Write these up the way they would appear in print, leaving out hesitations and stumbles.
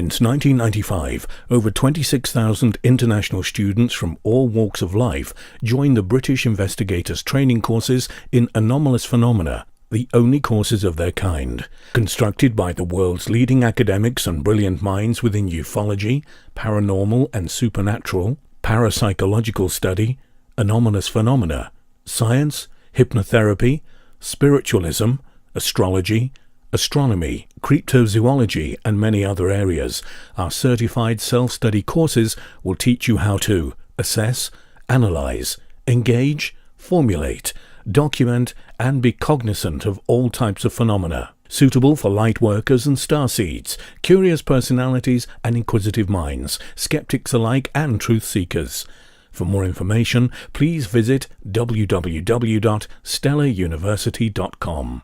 Since 1995, over 26,000 international students from all walks of life join the British investigators' training courses in anomalous phenomena, the only courses of their kind. Constructed by the world's leading academics and brilliant minds within ufology, paranormal and supernatural, parapsychological study, anomalous phenomena, science, hypnotherapy, spiritualism, astrology, astronomy, cryptozoology, and many other areas, our certified self-study courses will teach you how to assess, analyze, engage, formulate, document, and be cognizant of all types of phenomena, suitable for light workers and starseeds, curious personalities and inquisitive minds, skeptics alike and truth seekers. For more information, please visit www.stellaruniversity.com.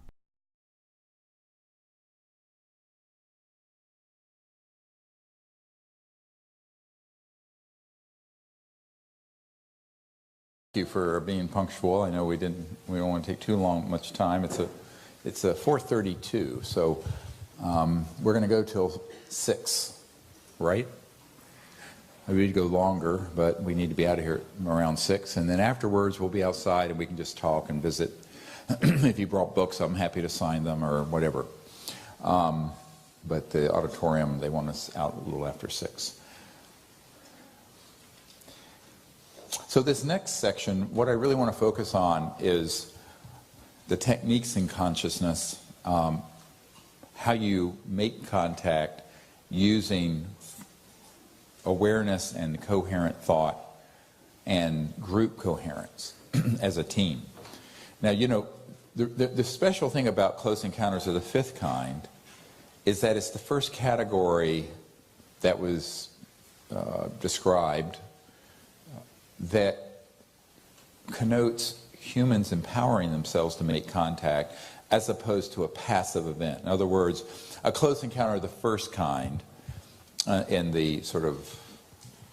Thank you for being punctual. I know we don't want to take too much time. It's a 4:32, so we're going to go till 6, right? Maybe we'd go longer, but we need to be out of here around 6, and then afterwards we'll be outside and we can just talk and visit. If you brought books, I'm happy to sign them or whatever. But the auditorium, they want us out a little after 6. So this next section, what I really want to focus on is the techniques in consciousness, how you make contact using awareness and coherent thought and group coherence as a team. Now, you know, the special thing about Close Encounters of the Fifth Kind is that it's the first category that was described that connotes humans empowering themselves to make contact as opposed to a passive event. In other words, a close encounter of the first kind in the sort of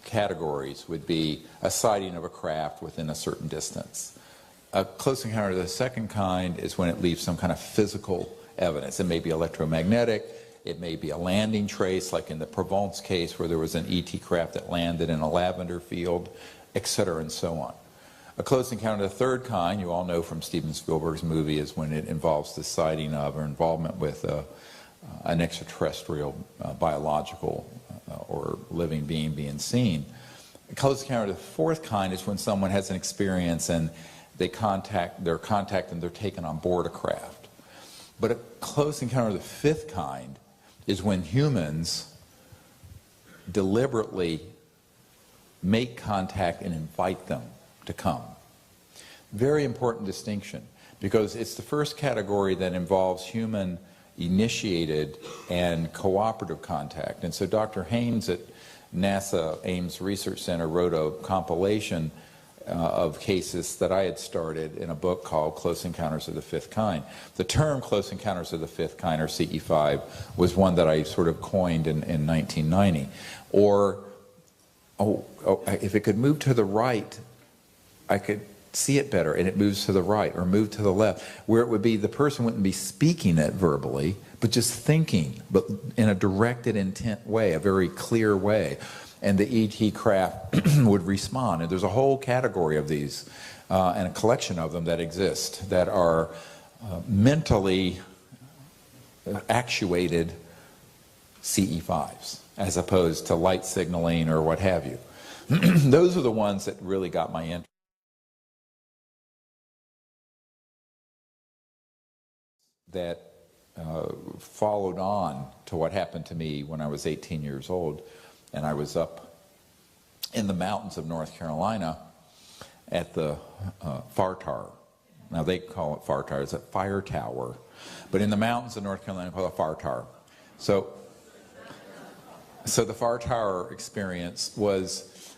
categories would be a sighting of a craft within a certain distance. A close encounter of the second kind is when it leaves some kind of physical evidence. It may be electromagnetic, it may be a landing trace, like in the Provence case where there was an ET craft that landed in a lavender field, etc., and so on. A close encounter of the third kind, you all know from Steven Spielberg's movie, is when it involves the sighting of or involvement with an extraterrestrial, biological, or living being being seen. A close encounter of the fourth kind is when someone has an experience and they're contacted, they're taken on board a craft. But a close encounter of the fifth kind is when humans deliberately make contact and invite them to come. Very important distinction, because it's the first category that involves human initiated and cooperative contact. And so Dr. Haynes at NASA Ames Research Center wrote a compilation of cases that I had started in a book called Close Encounters of the Fifth Kind. The term Close Encounters of the Fifth Kind, or CE5, was one that I sort of coined in 1990. Or, if it could move to the right, I could see it better, and it moves to the right, or move to the left, where it would be the person wouldn't be speaking it verbally, but just thinking, but in a directed intent way, a very clear way. And the ET craft would respond. And there's a whole category of these and a collection of them that exist that are mentally actuated CE5s as opposed to light signaling or what have you. Those are the ones that really got my interest. That followed on to what happened to me when I was 18 years old. And I was up in the mountains of North Carolina at the FAR Tower. Now they call it FAR Tower, it's a fire tower. But in the mountains of North Carolina, called a FAR Tower. So the FAR Tower experience was,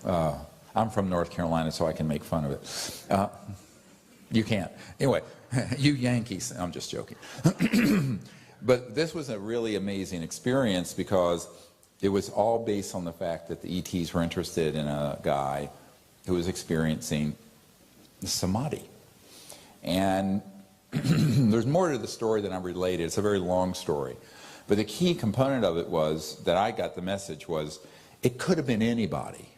I'm from North Carolina, so I can make fun of it. You can't. Anyway, you Yankees, I'm just joking. But this was a really amazing experience because it was all based on the fact that the ETs were interested in a guy who was experiencing samadhi. And there's more to the story than I'm related. It's a very long story. But the key component of it was, that I got the message was, it could have been anybody,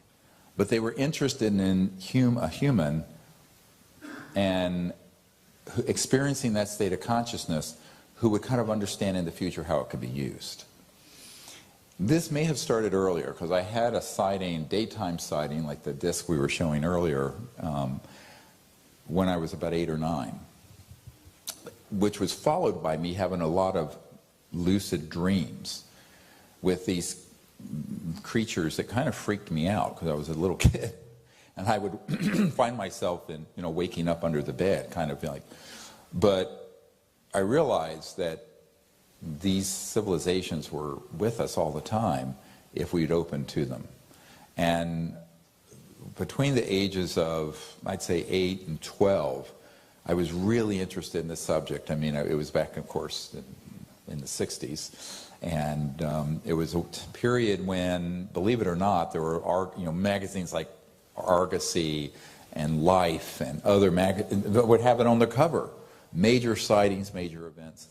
but they were interested in a human and experiencing that state of consciousness who would kind of understand in the future how it could be used. This may have started earlier, because I had a sighting, daytime sighting, like the disc we were showing earlier, when I was about 8 or 9, which was followed by me having a lot of lucid dreams with these creatures that kind of freaked me out, because I was a little kid. And I would find myself in, waking up under the bed, kind of like. But I realized that these civilizations were with us all the time if we'd open to them. And between the ages of, I'd say, 8 and 12, I was really interested in this subject. I mean, it was back, of course, in the 60s. And it was a period when, believe it or not, there were magazines like Argosy and Life and other magazines that would have it on the cover. Major sightings, major events.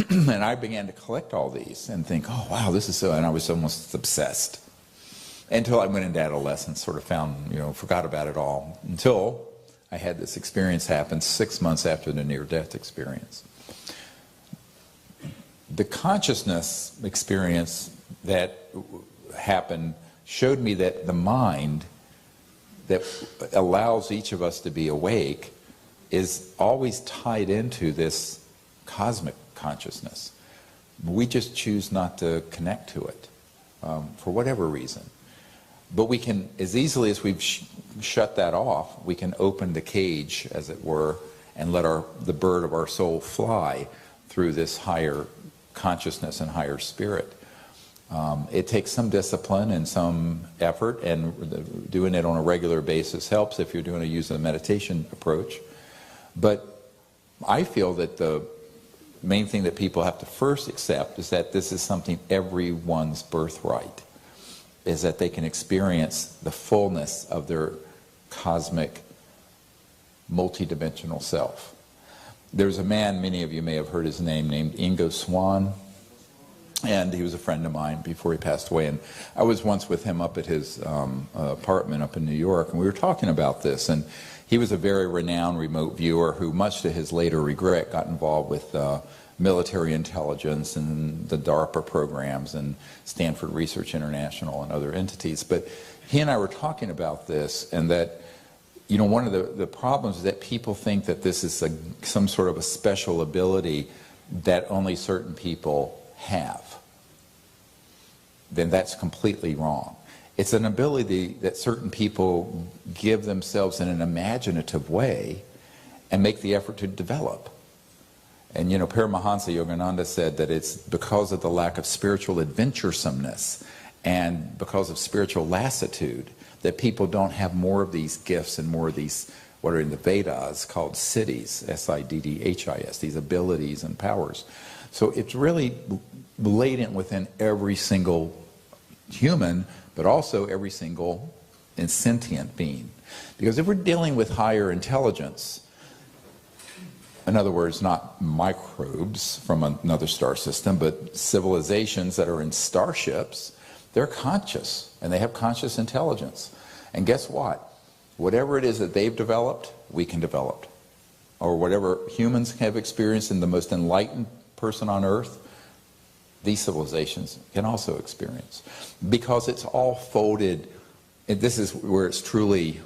And I began to collect all these and think, oh, wow, this is so, and I was almost obsessed. Until I went into adolescence, sort of found, forgot about it all, until I had this experience happen 6 months after the near-death experience. The consciousness experience that happened showed me that the mind that allows each of us to be awake is always tied into this cosmic consciousness. We just choose not to connect to it for whatever reason. But we can, as easily as we've shut that off, we can open the cage, as it were, and let the bird of our soul fly through this higher consciousness and higher spirit. It takes some discipline and some effort, and doing it on a regular basis helps if you're doing a meditation approach. But I feel that the main thing that people have to first accept is that this is something everyone's birthright, is that they can experience the fullness of their cosmic, multidimensional self. There's a man, many of you may have heard his name, named Ingo Swann, and he was a friend of mine before he passed away, and I was once with him up at his apartment up in New York, and we were talking about this, and he was a very renowned remote viewer who, much to his later regret, got involved with military intelligence and the DARPA programs and Stanford Research International and other entities. But he and I were talking about this, and that, one of the problems is that people think that this is some sort of a special ability that only certain people have. Then that's completely wrong. It's an ability that certain people give themselves in an imaginative way and make the effort to develop. And Paramahansa Yogananda said that it's because of the lack of spiritual adventuresomeness and because of spiritual lassitude that people don't have more of these gifts and more of these, what are in the Vedas called siddhis, S-I-D-D-H-I-S, these abilities and powers. So it's really latent within every single human, but also every single sentient being. Because if we're dealing with higher intelligence, in other words, not microbes from another star system, but civilizations that are in starships, they're conscious, and they have conscious intelligence. And guess what? Whatever it is that they've developed, we can develop. Or whatever humans have experienced in the most enlightened person on Earth, these civilizations can also experience. Because it's all folded, and this is where it's truly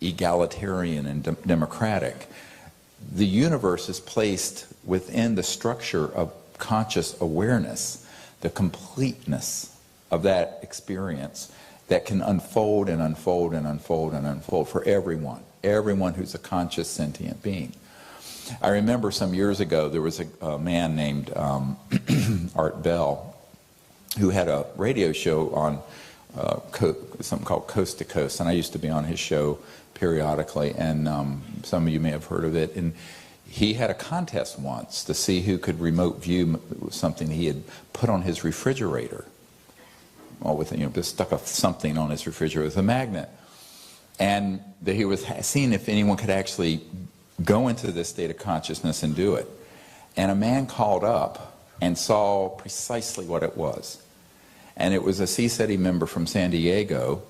egalitarian and democratic. The universe is placed within the structure of conscious awareness, the completeness of that experience that can unfold and unfold and unfold and unfold for everyone who's a conscious sentient being. I remember some years ago there was a man named Art Bell who had a radio show on something called Coast to Coast, and I used to be on his show periodically, and some of you may have heard of it. And he had a contest once to see who could remote view something he had put on his refrigerator. Well, with just stuck something on his refrigerator with a magnet, and he was seeing if anyone could actually go into this state of consciousness and do it. And a man called up and saw precisely what it was. And it was a CSETI member from San Diego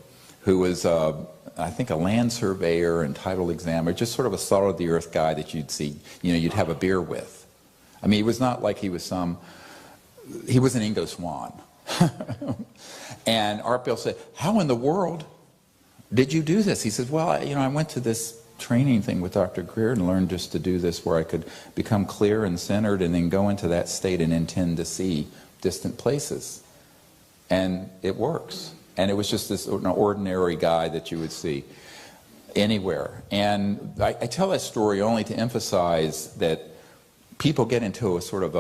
who was, I think, a land surveyor and title examiner, just sort of a salt-of-the-earth guy that you'd see, you'd have a beer with. I mean, it was not like he was an Ingo Swann. And Art Bell said, how in the world did you do this? He says, well, I went to this training thing with Dr. Greer and learned just to do this where I could become clear and centered and then go into that state and intend to see distant places. And it works. And it was just this ordinary guy that you would see anywhere. And I tell that story only to emphasize that people get into a sort of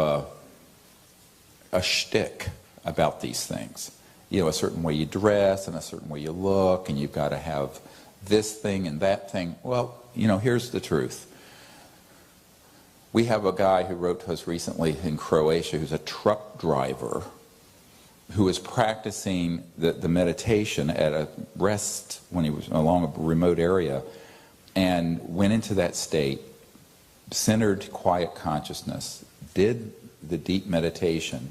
a shtick about these things. A certain way you dress and a certain way you look, and you've got to have this thing and that thing. Well, here's the truth. We have a guy who wrote to us recently in Croatia who's a truck driver who was practicing the meditation at a rest when he was along a remote area, and went into that state, centered quiet consciousness, did the deep meditation,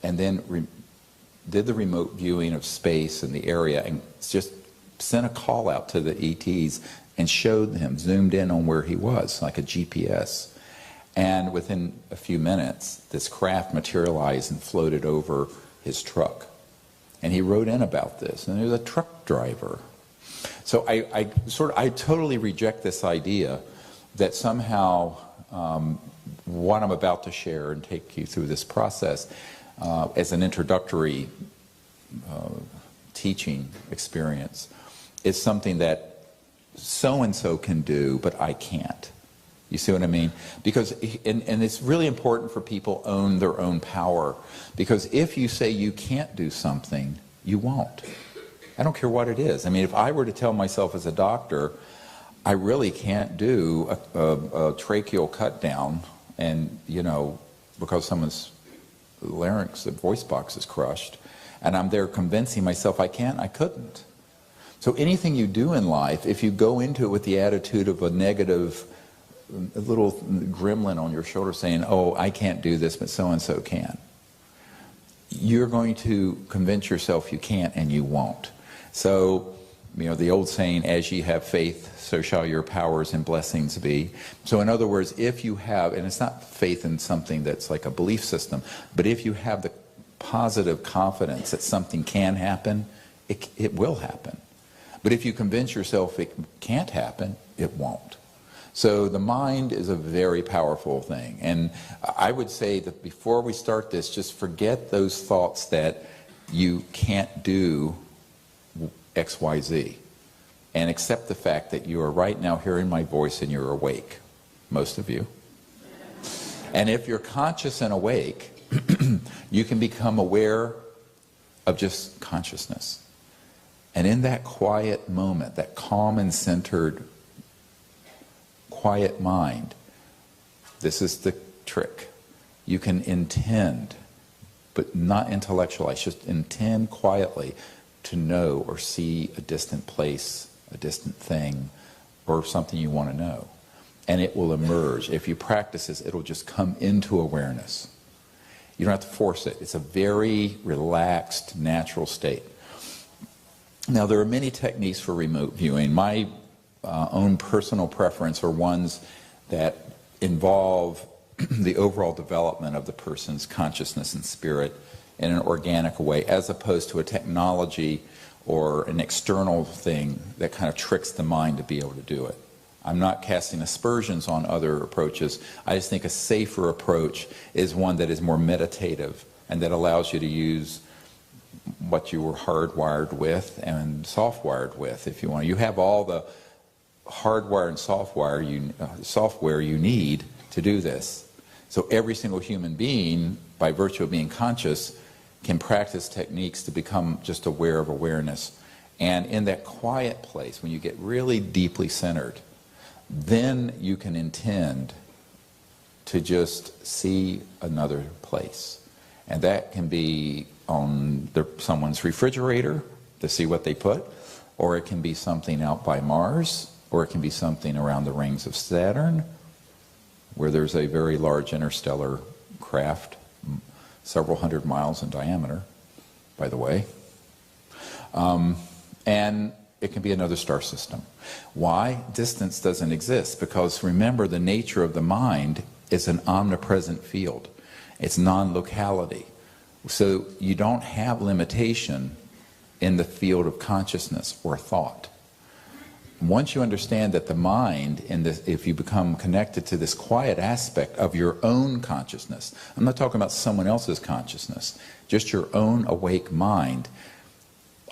and then did the remote viewing of space and the area, and just sent a call out to the ETs and showed them, zoomed in on where he was, like a GPS. And within a few minutes, this craft materialized and floated over his truck. And he wrote in about this, and he was a truck driver. So I totally reject this idea that somehow what I'm about to share and take you through this process as an introductory teaching experience is something that so-and-so can do, but I can't. You see what I mean? Because, and it's really important for people to own their own power. Because if you say you can't do something, you won't. I don't care what it is. I mean, if I were to tell myself as a doctor, I really can't do a tracheal cut down, and, because someone's larynx, the voice box is crushed, and I'm there convincing myself I can't, I couldn't. So anything you do in life, if you go into it with the attitude of a negative, a little gremlin on your shoulder saying, oh, I can't do this, but so-and-so can, you're going to convince yourself you can't, and you won't. So, the old saying, as ye have faith, so shall your powers and blessings be. So in other words, if you have, and it's not faith in something that's like a belief system, but if you have the positive confidence that something can happen, it will happen. But if you convince yourself it can't happen, it won't. So the mind is a very powerful thing. And I would say that before we start this, just forget those thoughts that you can't do X, Y, Z. And accept the fact that you are right now hearing my voice and you're awake, most of you. And if you're conscious and awake, you can become aware of just consciousness. And in that quiet moment, that calm and centered, quiet mind, this is the trick. You can intend, but not intellectualize, just intend quietly to know or see a distant place, a distant thing, or something you want to know. And it will emerge. If you practice this, it'll just come into awareness. You don't have to force it. It's a very relaxed, natural state. Now, there are many techniques for remote viewing. My own personal preference are ones that involve the overall development of the person's consciousness and spirit in an organic way, as opposed to a technology or an external thing that kind of tricks the mind to be able to do it. I'm not casting aspersions on other approaches. I just think a safer approach is one that is more meditative and that allows you to use what you were hardwired with and softwired with, if you want. You have all the hardware and software you need to do this. So every single human being, by virtue of being conscious, can practice techniques to become just aware of awareness. And in that quiet place, when you get really deeply centered, then you can intend to just see another place. And that can be on someone's refrigerator to see what they put, or it can be something out by Mars, or it can be something around the rings of Saturn, where there's a very large interstellar craft several hundred miles in diameter, by the way. And it can be another star system. Why? Distance doesn't exist, because remember, the nature of the mind is an omnipresent field. It's non-locality. So you don't have limitation in the field of consciousness or thought. Once you understand that the mind, if you become connected to this quiet aspect of your own consciousness, I'm not talking about someone else's consciousness, just your own awake mind,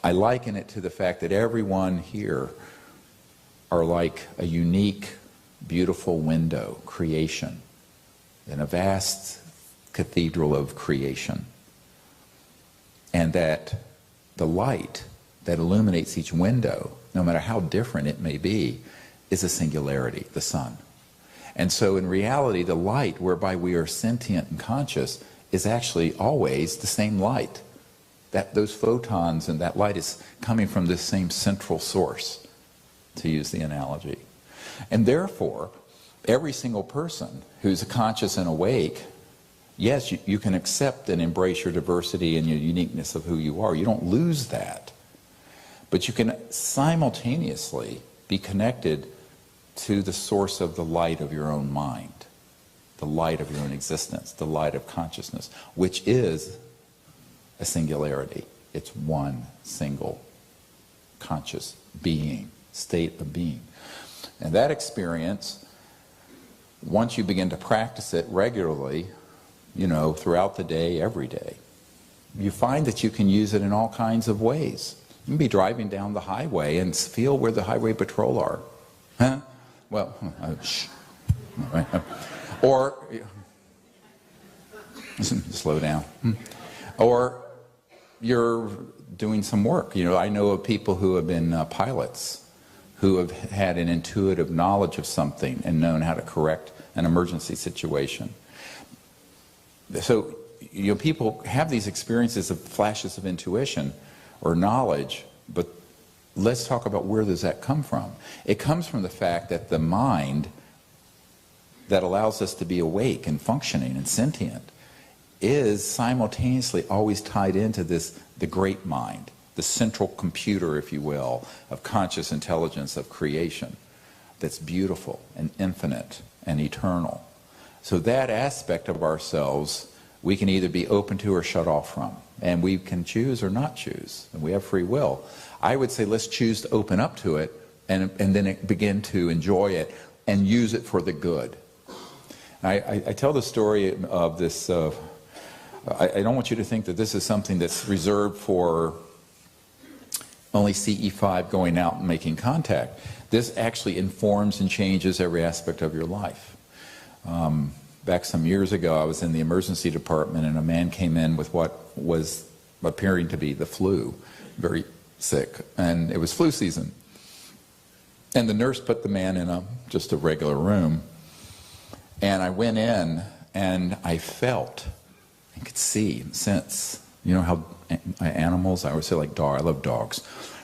I liken it to the fact that everyone here are like a unique, beautiful window, creation, in a vast cathedral of creation. And that the light that illuminates each window, no matter how different it may be, is a singularity, the sun. And so in reality, the light whereby we are sentient and conscious is actually always the same light. Those photons and that light is coming from this same central source, to use the analogy. And therefore, every single person who's conscious and awake, yes, you can accept and embrace your diversity and your uniqueness of who you are. You don't lose that. But you can simultaneously be connected to the source of the light of your own mind, the light of your own existence, the light of consciousness, which is a singularity. It's one single conscious being, state of being. And that experience, once you begin to practice it regularly, throughout the day, every day, you find that you can use it in all kinds of ways. You can be driving down the highway and feel where the highway patrol are. Huh? Well, shh. Or, slow down. Or you're doing some work. I know of people who have been pilots who have had an intuitive knowledge of something and known how to correct an emergency situation. So, people have these experiences of flashes of intuition or knowledge, but let's talk about where does that come from. It comes from the fact that the mind that allows us to be awake and functioning and sentient is simultaneously always tied into the great mind, the central computer, if you will, of conscious intelligence of creation that's beautiful and infinite and eternal. So that aspect of ourselves we can either be open to or shut off from. And we can choose or not choose. And we have free will. I would say let's choose to open up to it and then begin to enjoy it and use it for the good. I tell the story of this, I don't want you to think that this is something that's reserved for only CE5 going out and making contact. This actually informs and changes every aspect of your life. Back some years ago, I was in the emergency department and a man came in with what was appearing to be the flu, very sick, and it was flu season. And the nurse put the man in just a regular room, and I went in and I felt, I could see, sense, how animals, I always say like dog, I love dogs,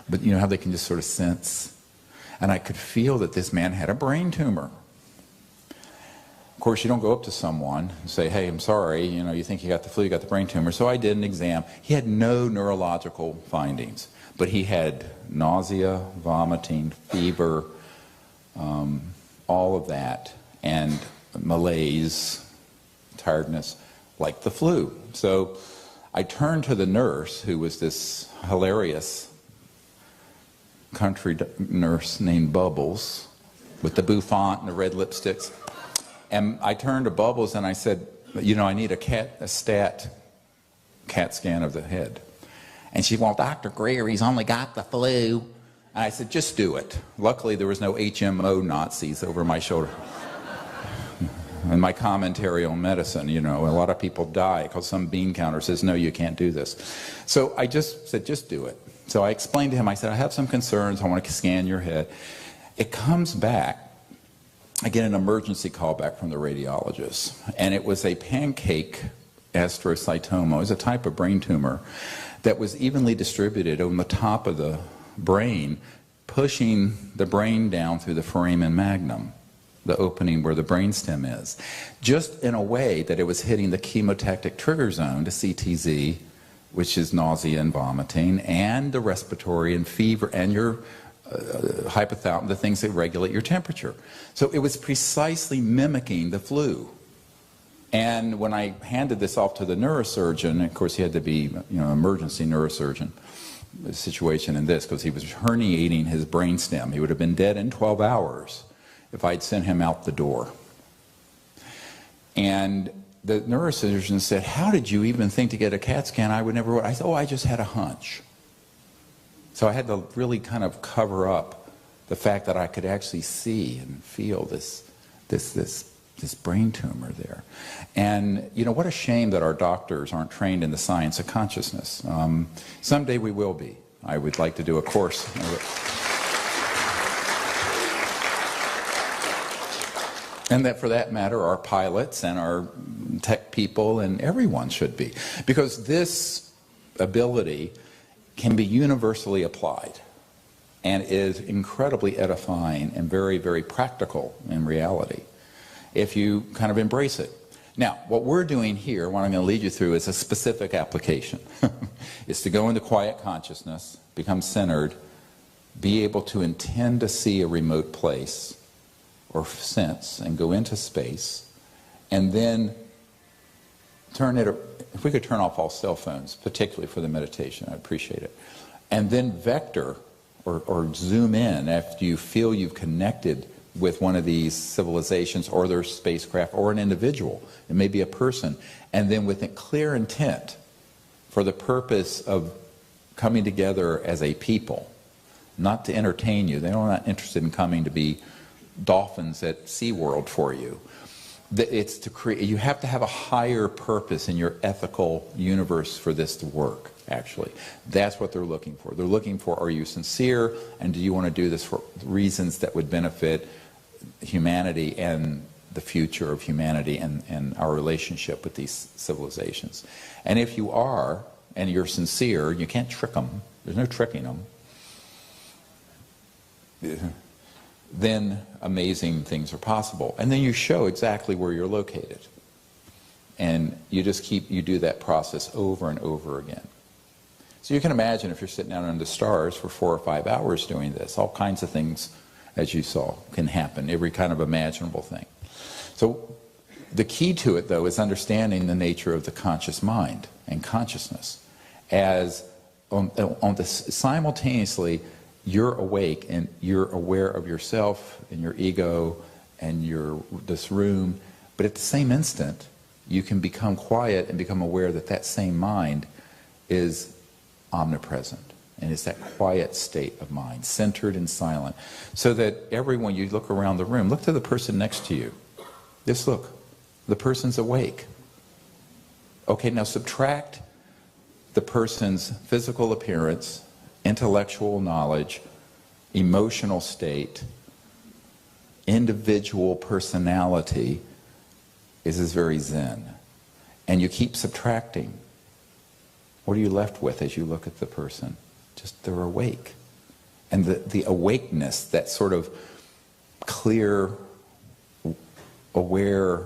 but how they can just sort of sense, and I could feel that this man had a brain tumor. Of course, you don't go up to someone and say, hey, I'm sorry, you think you got the flu, you got the brain tumor. So I did an exam. He had no neurological findings, but he had nausea, vomiting, fever, all of that, and malaise, tiredness, like the flu. So I turned to the nurse, who was this hilarious country nurse named Bubbles, with the bouffant and the red lipsticks. And I turned to Bubbles and I said, I need a stat CAT scan of the head. And she went, Dr. Greer, he's only got the flu. And I said, just do it. Luckily, there was no HMO Nazis over my shoulder. In my commentary on medicine, a lot of people die because some bean counter says, no, you can't do this. So I just said, just do it. So I explained to him, I said, I have some concerns. I want to scan your head. It comes back. I get an emergency call back from the radiologist, and it was a pancake astrocytoma. It was a type of brain tumor that was evenly distributed on the top of the brain, pushing the brain down through the foramen magnum. the opening where the brainstem is, just in a way that it was hitting the chemotactic trigger zone to CTZ, which is nausea and vomiting, and the respiratory and fever, and your hypothalamus, the things that regulate your temperature. So it was precisely mimicking the flu. And when I handed this off to the neurosurgeon, of course he had to be, emergency neurosurgeon situation in this, because he was herniating his brainstem. He would have been dead in 12 hours if I'd sent him out the door. And the neurosurgeon said, "How did you even think to get a CAT scan? I would never." I said, "Oh, I just had a hunch." So I had to really kind of cover up the fact that I could actually see and feel this brain tumor there. And what a shame that our doctors aren't trained in the science of consciousness. Someday we will be. I would like to do a course. And that, for that matter, our pilots and our tech people and everyone should be. Because this ability can be universally applied and is incredibly edifying and very, very practical in reality if you kind of embrace it. Now, what we're doing here, what I'm going to lead you through, is a specific application. It's to go into quiet consciousness, become centered, be able to intend to see a remote place or sense and go into space, and then turn it, if we could turn off all cell phones, particularly for the meditation, I'd appreciate it. And then vector or zoom in after you feel you've connected with one of these civilizations or their spacecraft or an individual. It may be a person. And then with a clear intent for the purpose of coming together as a people, not to entertain you. They're not interested in coming to be dolphins at SeaWorld for you. It's to create, you have to have a higher purpose in your ethical universe for this to work, actually. That's what they're looking for. They're looking for, are you sincere, and do you want to do this for reasons that would benefit humanity and the future of humanity and our relationship with these civilizations. And if you are, and you're sincere, you can't trick them. There's no tricking them. Then amazing things are possible. And then you show exactly where you're located. And you just you do that process over and over again. So you can imagine if you're sitting out under the stars for 4 or 5 hours doing this, all kinds of things, as you saw, can happen, every kind of imaginable thing. So the key to it, though, is understanding the nature of the conscious mind and consciousness as simultaneously you're awake and you're aware of yourself and your ego and this room, but at the same instant you can become quiet and become aware that that same mind is omnipresent, and it's that quiet state of mind, centered and silent, so that everyone, you look around the room, look to the person next to you, just look, the person's awake. Okay, now subtract the person's physical appearance, intellectual knowledge, emotional state, individual personality. Is very zen. And you keep subtracting. What are you left with as you look at the person? Just they're awake. And the awakeness, that sort of clear, aware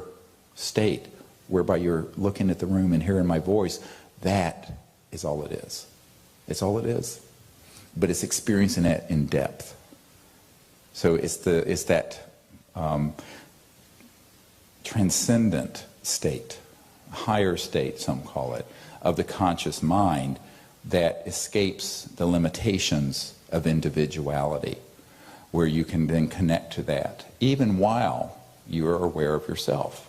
state, whereby you're looking at the room and hearing my voice, that is all it is. It's all it is. But it's experiencing it in depth. So it's that transcendent state, higher state, some call it, of the conscious mind that escapes the limitations of individuality, where you can then connect to that, even while you are aware of yourself.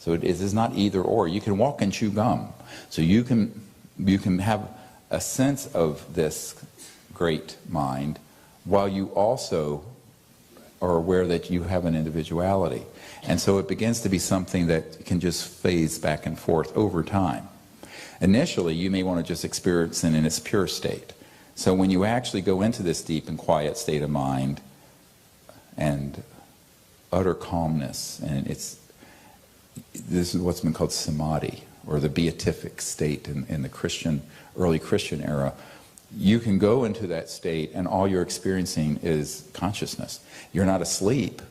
So it is not either or. You can walk and chew gum. So you can have a sense of this great mind while you also are aware that you have an individuality. And so it begins to be something that can just phase back and forth over time. Initially, you may want to just experience it in its pure state. So when you actually go into this deep and quiet state of mind and utter calmness, and this is what's been called samadhi, or the beatific state in the early Christian era, you can go into that state and all you're experiencing is consciousness. You're not asleep.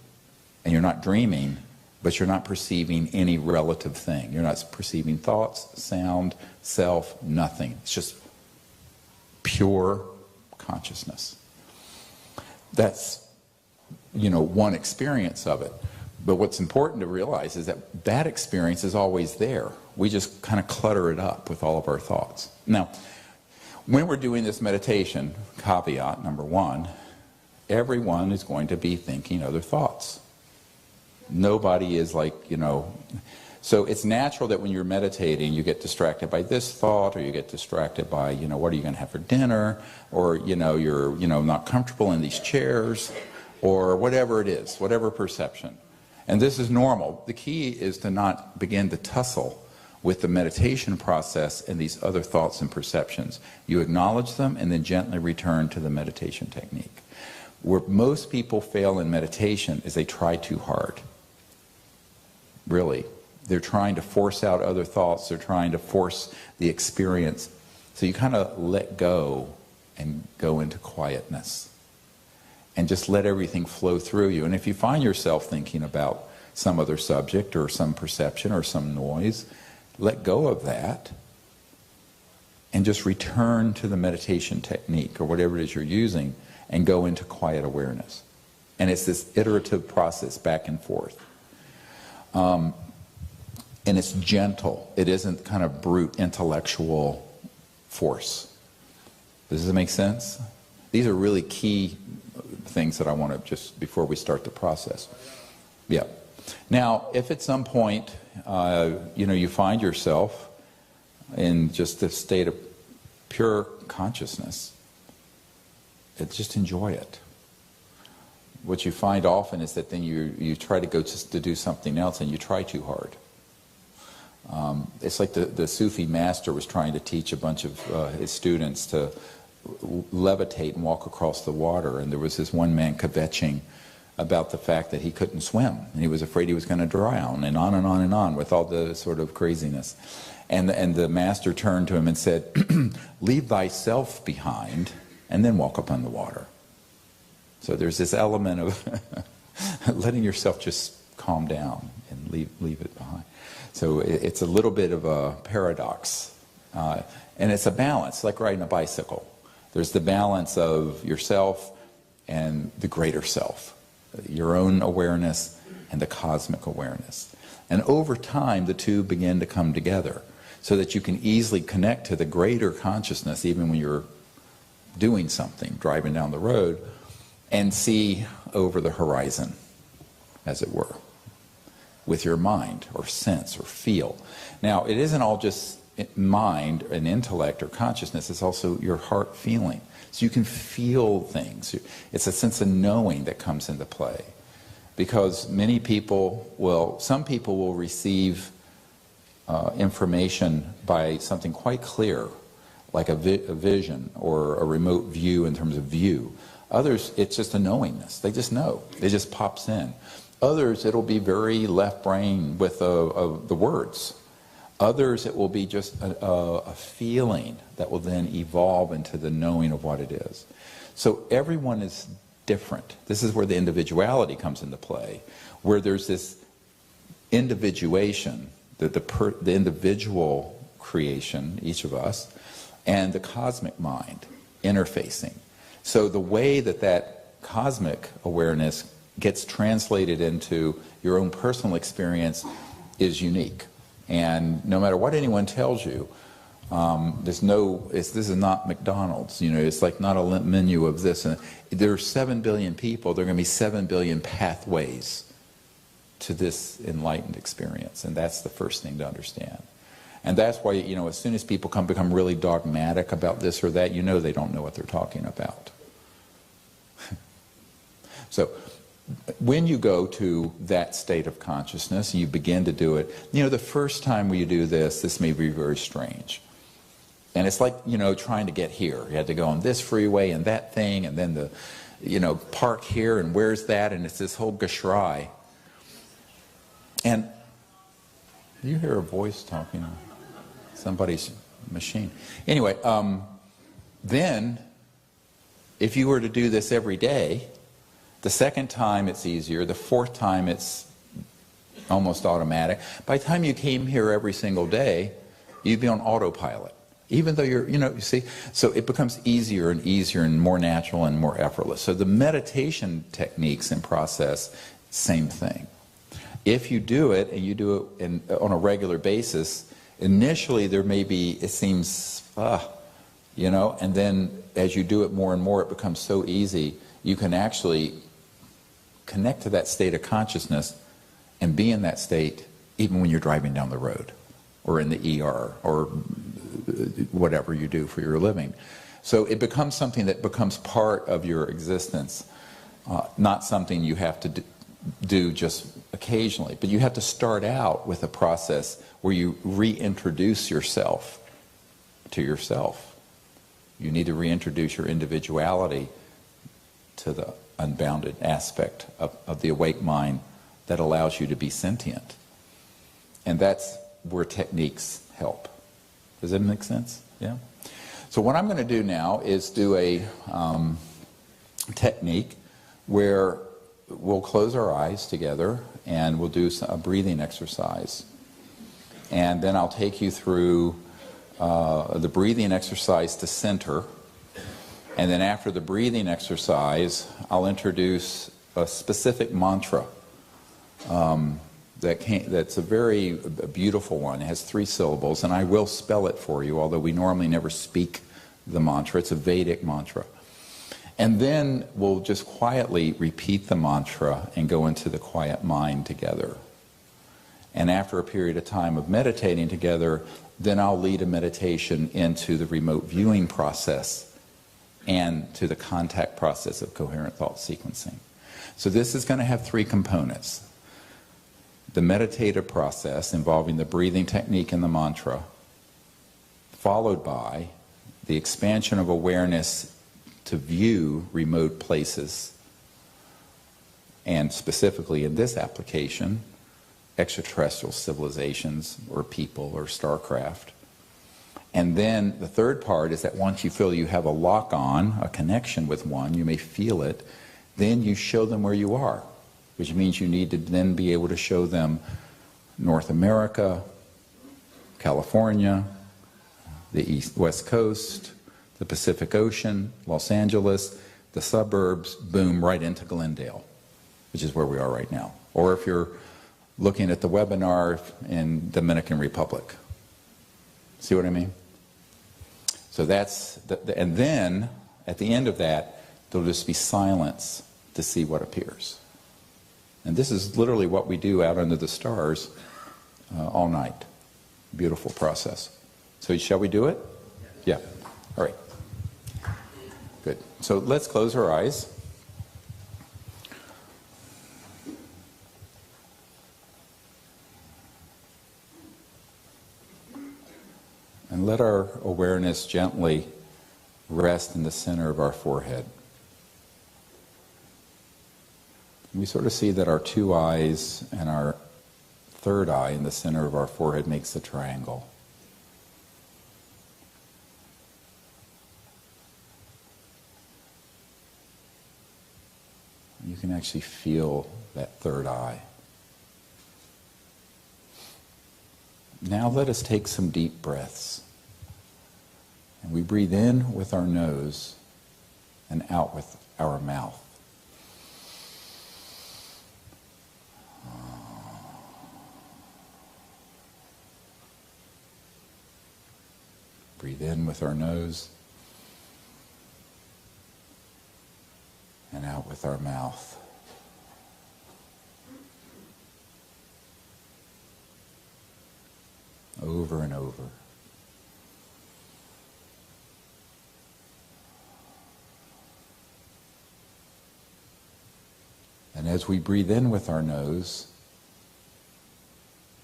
and you're not dreaming, but you're not perceiving any relative thing. You're not perceiving thoughts, sound, self, nothing. It's just pure consciousness. That's, one experience of it. But what's important to realize is that that experience is always there. We just kind of clutter it up with all of our thoughts. Now, when we're doing this meditation, caveat number one, everyone is going to be thinking other thoughts. Nobody is like, so it's natural that when you're meditating, you get distracted by this thought, or you get distracted by, what are you going to have for dinner, or, you're, not comfortable in these chairs, or whatever it is, whatever perception. And this is normal. The key is to not begin to tussle with the meditation process and these other thoughts and perceptions. You acknowledge them and then gently return to the meditation technique. Where most people fail in meditation is they try too hard. Really. They're trying to force out other thoughts. They're trying to force the experience. So you kind of let go and go into quietness. And just let everything flow through you. And if you find yourself thinking about some other subject or some perception or some noise, let go of that and just return to the meditation technique or whatever it is you're using and go into quiet awareness. And it's this iterative process back and forth. And it's gentle. It isn't kind of brute intellectual force. Does this make sense? These are really key things that I want to just, before we start the process. Yeah. Now, if at some point, you find yourself in just a state of pure consciousness, just enjoy it. What you find often is that then you try to go just to do something else and you try too hard. It's like the Sufi master was trying to teach a bunch of his students to levitate and walk across the water, and there was this one man kvetching about the fact that he couldn't swim and he was afraid he was going to drown, and on and on and on with all the sort of craziness. And the master turned to him and said, leave thyself behind and then walk upon the water. So there's this element of letting yourself just calm down and leave it behind. So it's a little bit of a paradox, and it's a balance, like riding a bicycle. There's the balance of yourself and the greater self, your own awareness and the cosmic awareness. And over time, the two begin to come together so that you can easily connect to the greater consciousness even when you're doing something, driving down the road, and see over the horizon, as it were, with your mind or sense or feel. Now, it isn't all just mind and intellect or consciousness, it's also your heart feeling. So you can feel things. It's a sense of knowing that comes into play. Because many people some people will receive information by something quite clear, like a vision or a remote view in terms of view. Others, it's just a knowingness. They just know. It just pops in. Others, it'll be very left brain with the words. Others, it will be just a feeling that will then evolve into the knowing of what it is. So everyone is different. This is where the individuality comes into play, where there's this individuation, the individual creation, each of us, and the cosmic mind interfacing. So the way that cosmic awareness gets translated into your own personal experience is unique. And no matter what anyone tells you, this is not McDonald's. It's like not a menu of this. And there are 7 billion people. There are going to be 7 billion pathways to this enlightened experience. And that's the first thing to understand. And that's why, as soon as people become really dogmatic about this or that, they don't know what they're talking about. So when you go to that state of consciousness, you begin to do it. The first time you do this may be very strange. And it's like, trying to get here. You had to go on this freeway and that thing, and then park here, and where's that? And it's this whole gashrai. And you hear a voice talking, somebody's machine. Anyway, then, if you were to do this every day, The second time it's easier. The fourth time it's almost automatic. By the time you came here every single day, you'd be on autopilot. Even though you see, so it becomes easier and easier and more natural and more effortless. So the meditation techniques and process, same thing. If you do it, and you do it on a regular basis, initially there may be, it seems, and then as you do it more and more, it becomes so easy, you can actually connect to that state of consciousness and be in that state even when you're driving down the road or in the ER or whatever you do for your living. So it becomes something that becomes part of your existence, not something you have to do just occasionally. But you have to start out with a process where you reintroduce yourself to yourself. You need to reintroduce your individuality to the unbounded aspect of the awake mind that allows you to be sentient. And that's where techniques help. Does that make sense? Yeah? So what I'm going to do now is do a technique where we'll close our eyes together and we'll do a breathing exercise. And then I'll take you through the breathing exercise to center. And then after the breathing exercise, I'll introduce a specific mantra that's a very beautiful one. It has 3 syllables, and I will spell it for you, although we normally never speak the mantra. It's a Vedic mantra. And then we'll just quietly repeat the mantra and go into the quiet mind together. And after a period of time of meditating together, then I'll lead a meditation into the remote viewing process and to the contact process of coherent thought sequencing. So this is going to have 3 components. The meditative process involving the breathing technique and the mantra, followed by the expansion of awareness to view remote places, and specifically in this application, extraterrestrial civilizations or people or starcraft. And then the third part is that once you feel you have a lock on, a connection with one, you may feel it, then you show them where you are, which means you need to then be able to show them North America, California, the West Coast, the Pacific Ocean, Los Angeles, the suburbs, boom, right into Glendale, which is where we are right now. Or if you're looking at the webinar in Dominican Republic. See what I mean? So that's, and then at the end of that, there'll just be silence to see what appears. And this is literally what we do out under the stars all night. Beautiful process. So shall we do it? Yeah. All right. Good. So let's close our eyes. And let our awareness gently rest in the center of our forehead. We sort of see that our 2 eyes and our third eye in the center of our forehead makes a triangle. You can actually feel that third eye. Now let us take some deep breaths. And we breathe in with our nose and out with our mouth. Breathe in with our nose and out with our mouth. Over and over. And as we breathe in with our nose,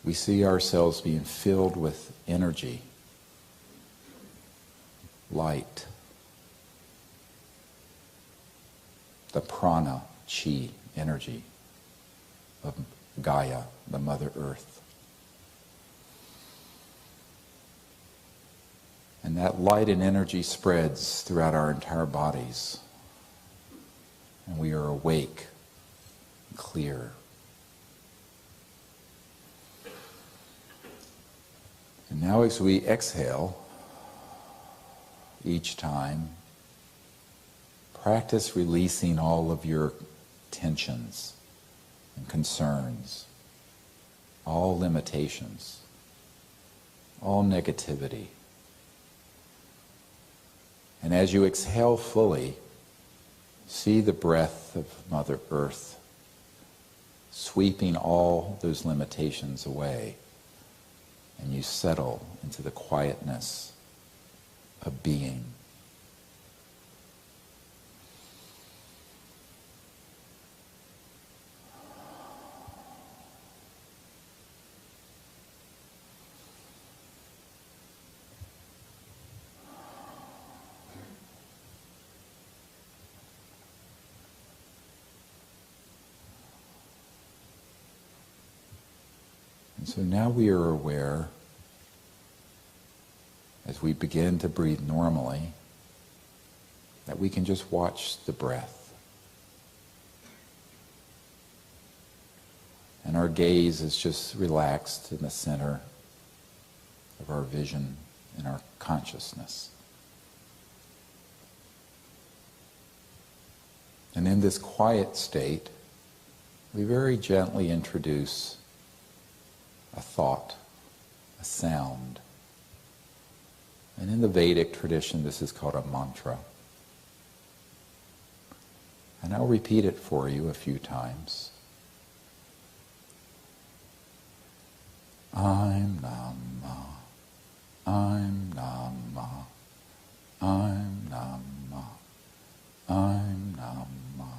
we see ourselves being filled with energy, light, the prana, chi, energy of Gaia, the Mother Earth. And that light and energy spreads throughout our entire bodies. And we are awake clear. And now as we exhale, each time, practice releasing all of your tensions and concerns, all limitations, all negativity. And as you exhale fully, see the breath of Mother Earth sweeping all those limitations away, and you settle into the quietness of being. And so now we are aware, as we begin to breathe normally, that we can just watch the breath. And our gaze is just relaxed in the center of our vision and our consciousness. And in this quiet state, we very gently introduce a thought, a sound. And in the Vedic tradition, this is called a mantra. And I'll repeat it for you a few times. I'm Nama, I'm Nama, I'm Nama, I'm Nama,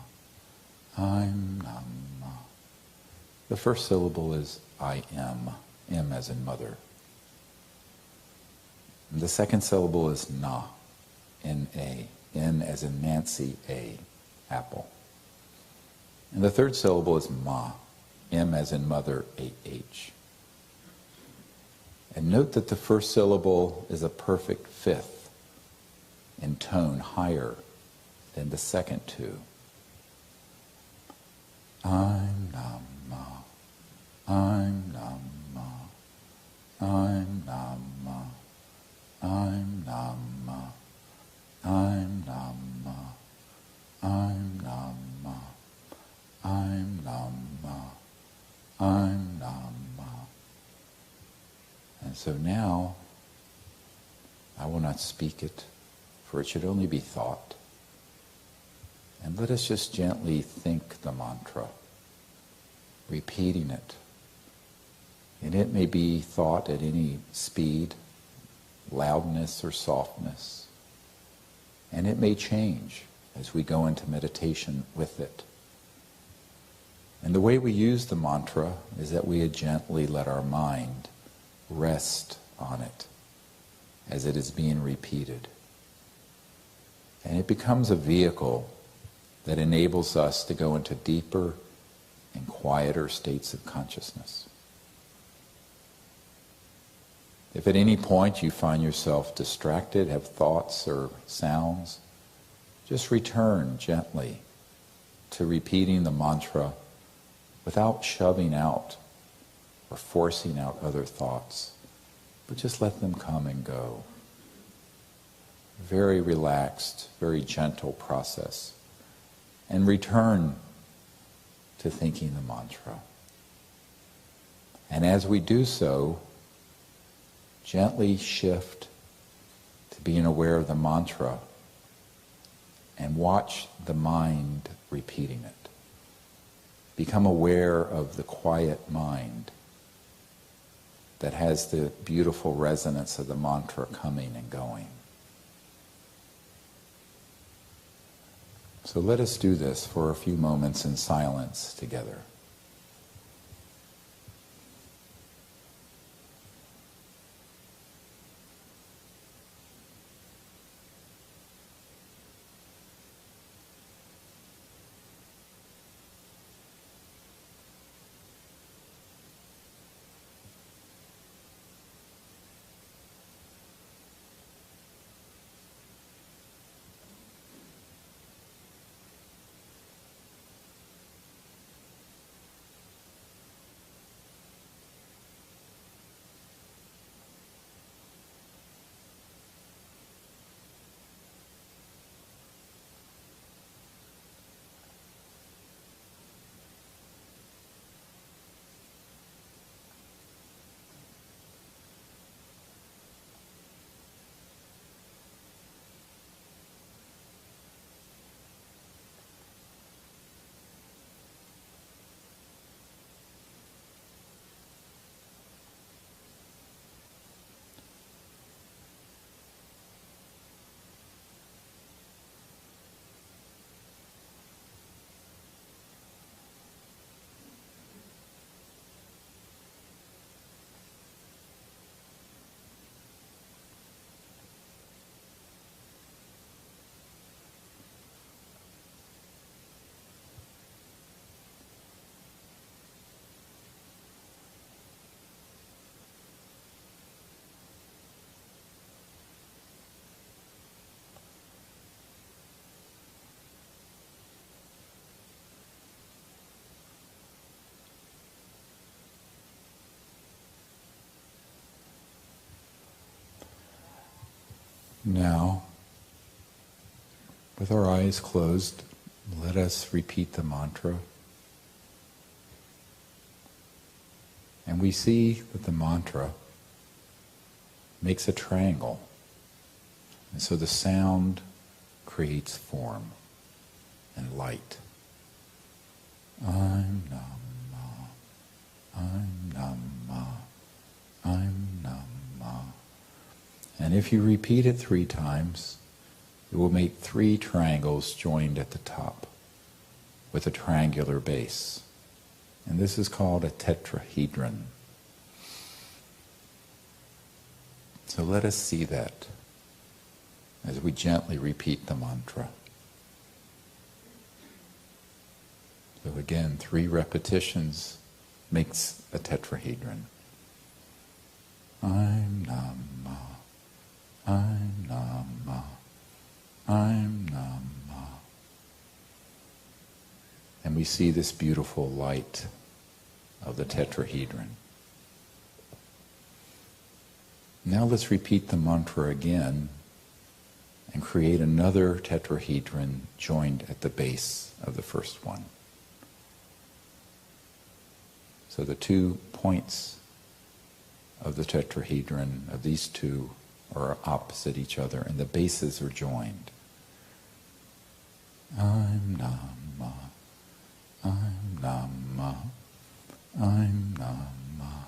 I'm Nama. The first syllable is I am, M as in mother. And the second syllable is Na, N-A, N as in Nancy, A, apple. And the third syllable is Ma, M as in mother, A-H. And note that the first syllable is a perfect fifth in tone, higher than the second two. I'm Nama, I'm Nama, I'm Nama, I'm Nama, I'm Nama, I'm Nama, I'm Nama, I'm Nama. And so now, I will not speak it, for it should only be thought. And let us just gently think the mantra, repeating it. And it may be thought at any speed, loudness or softness. And it may change as we go into meditation with it. And the way we use the mantra is that we gently let our mind rest on it as it is being repeated. And it becomes a vehicle that enables us to go into deeper and quieter states of consciousness. If at any point you find yourself distracted, have thoughts or sounds, just return gently to repeating the mantra without shoving out or forcing out other thoughts, but just let them come and go. Very relaxed, very gentle process. And return to thinking the mantra. And as we do so, gently shift to being aware of the mantra and watch the mind repeating it. Become aware of the quiet mind that has the beautiful resonance of the mantra coming and going. So let us do this for a few moments in silence together. Now, with our eyes closed, let us repeat the mantra. And we see that the mantra makes a triangle. And so the sound creates form and light. I'm Nama, I'm Nama, I'm Nama. And if you repeat it 3 times, it will make 3 triangles joined at the top with a triangular base. And this is called a tetrahedron. So let us see that as we gently repeat the mantra. So again, 3 repetitions makes a tetrahedron. I'm Nama, I'm Nama, I'm Nama. And we see this beautiful light of the tetrahedron. Now let's repeat the mantra again and create another tetrahedron joined at the base of the first one. So the 2 points of the tetrahedron of these 2 are opposite each other and the bases are joined. I'm Nama, I'm Nama, I'm Nama.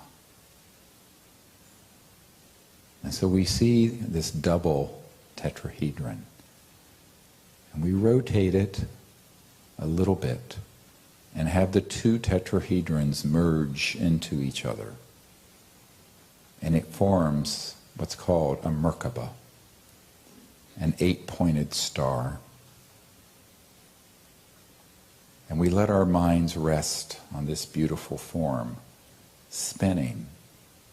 And so we see this double tetrahedron. And we rotate it a little bit and have the 2 tetrahedrons merge into each other. And it forms what's called a Merkaba, an 8-pointed star. And we let our minds rest on this beautiful form, spinning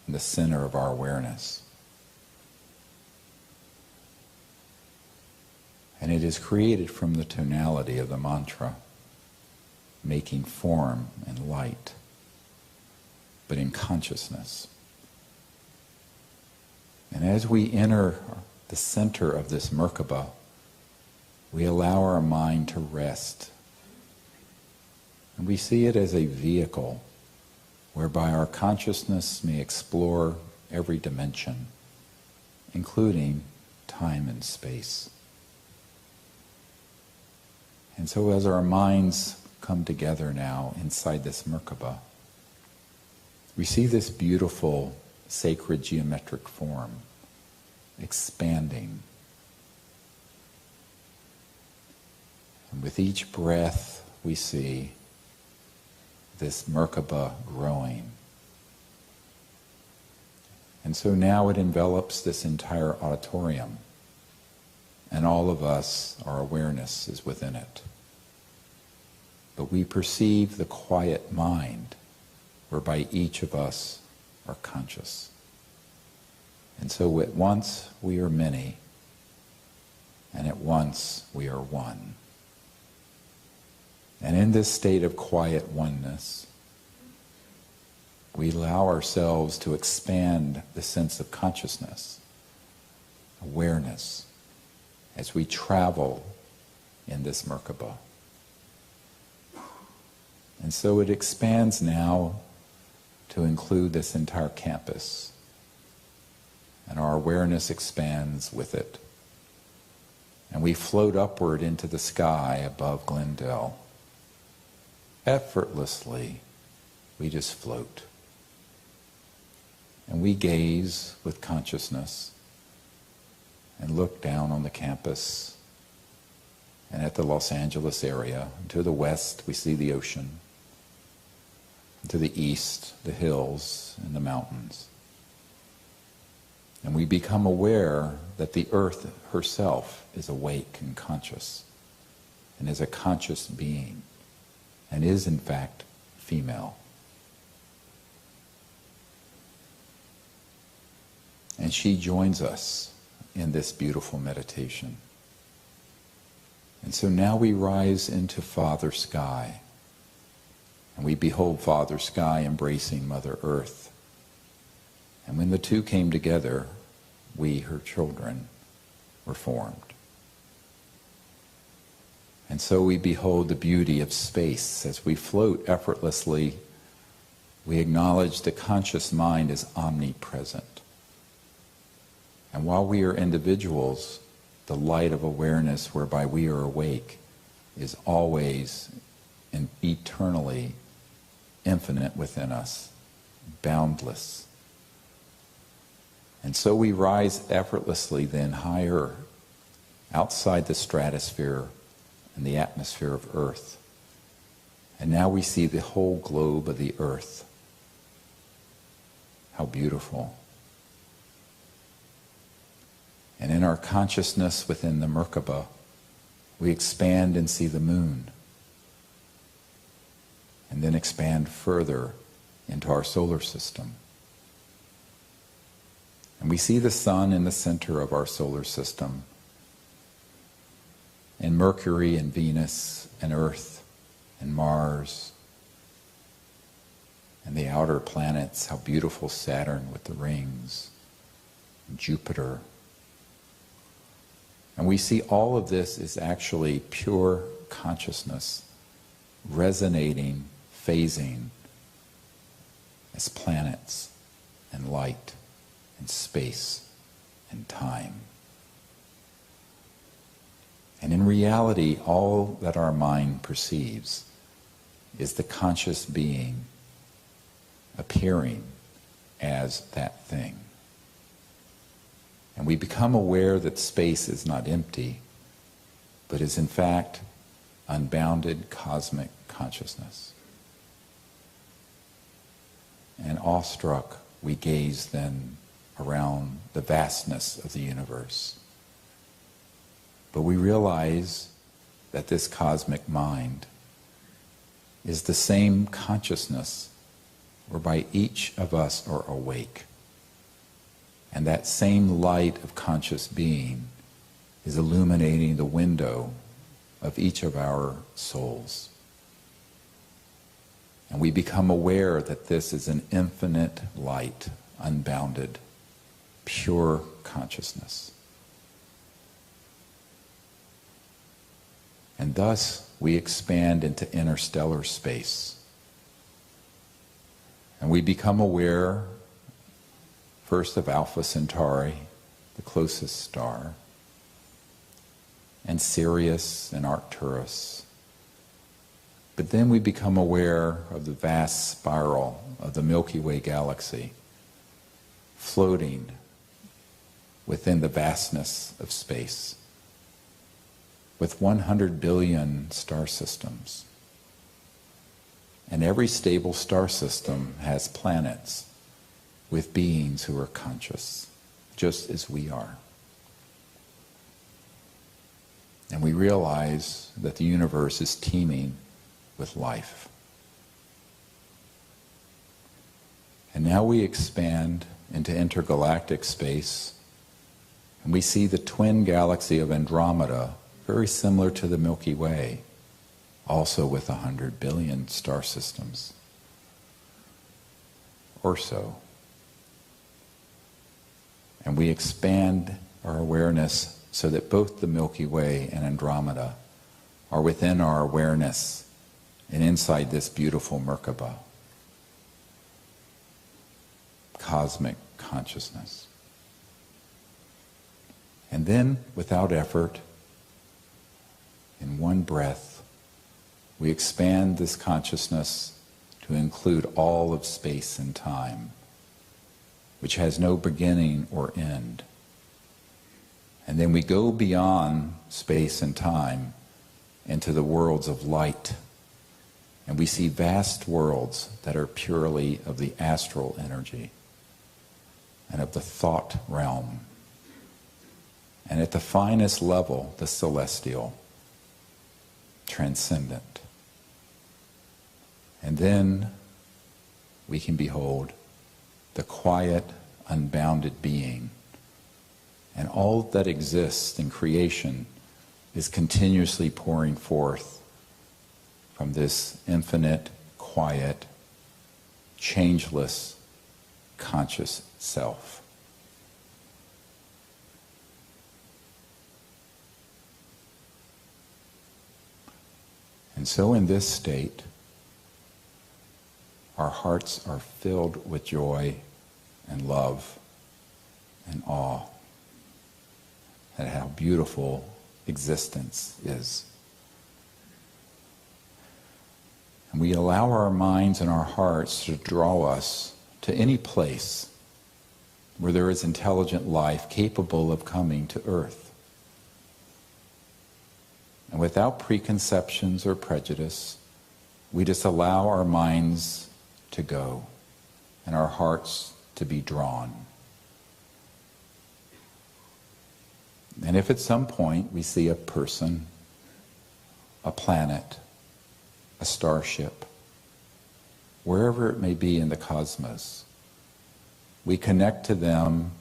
in the center of our awareness. And it is created from the tonality of the mantra, making form and light, but in consciousness. And as we enter the center of this Merkaba, we allow our mind to rest. And we see it as a vehicle whereby our consciousness may explore every dimension, including time and space. And so as our minds come together now inside this Merkaba, we see this beautiful sacred geometric form expanding. And with each breath we see this Merkaba growing. And so now it envelops this entire auditorium, and all of us, our awareness is within it. But we perceive the quiet mind whereby each of us are conscious. And so at once we are many, and at once we are one. And in this state of quiet oneness, we allow ourselves to expand the sense of consciousness, awareness, as we travel in this Merkaba. And so it expands now to include this entire campus. And our awareness expands with it. And we float upward into the sky above Glendale. Effortlessly, we just float. And we gaze with consciousness and look down on the campus and at the Los Angeles area. And to the west, we see the ocean. And to the east, the hills and the mountains. And we become aware that the earth herself is awake and conscious, and is a conscious being, and is in fact female. And she joins us in this beautiful meditation. And so now we rise into Father Sky, and we behold Father Sky embracing Mother Earth. And when the 2 came together, we, her children, were formed. And so we behold the beauty of space. As we float effortlessly, we acknowledge the conscious mind is omnipresent. And while we are individuals, the light of awareness whereby we are awake is always and eternally infinite within us, boundless. And so we rise effortlessly then higher, outside the stratosphere and the atmosphere of Earth. And now we see the whole globe of the Earth. How beautiful. And in our consciousness within the Merkaba, we expand and see the moon. And then expand further into our solar system. And we see the sun in the center of our solar system, and Mercury and Venus and Earth and Mars and the outer planets, how beautiful Saturn with the rings, and Jupiter. And we see all of this is actually pure consciousness, resonating, phasing as planets and light and space and time. And in reality, all that our mind perceives is the conscious being appearing as that thing. And we become aware that space is not empty, but is in fact unbounded cosmic consciousness. And awestruck, we gaze then around the vastness of the universe. But we realize that this cosmic mind is the same consciousness whereby each of us are awake. And that same light of conscious being is illuminating the window of each of our souls. And we become aware that this is an infinite light, unbounded, pure consciousness. And thus we expand into interstellar space. And we become aware first of Alpha Centauri, the closest star, and Sirius and Arcturus. But then we become aware of the vast spiral of the Milky Way galaxy, floating within the vastness of space, with 100 billion star systems. And every stable star system has planets with beings who are conscious, just as we are. And we realize that the universe is teeming with life. And now we expand into intergalactic space, and we see the twin galaxy of Andromeda, very similar to the Milky Way, also with 100 billion star systems, or so. And we expand our awareness so that both the Milky Way and Andromeda are within our awareness and inside this beautiful Merkaba, cosmic consciousness. And then, without effort, in one breath, we expand this consciousness to include all of space and time, which has no beginning or end. And then we go beyond space and time into the worlds of light. And we see vast worlds that are purely of the astral energy and of the thought realm. And at the finest level, the celestial, transcendent. And then we can behold the quiet, unbounded being. And all that exists in creation is continuously pouring forth from this infinite, quiet, changeless, conscious self. And so in this state, our hearts are filled with joy and love and awe at how beautiful existence is. And we allow our minds and our hearts to draw us to any place where there is intelligent life capable of coming to earth. And without preconceptions or prejudice, we just allow our minds to go and our hearts to be drawn. And if at some point we see a person, a planet, a starship, wherever it may be in the cosmos, we connect to them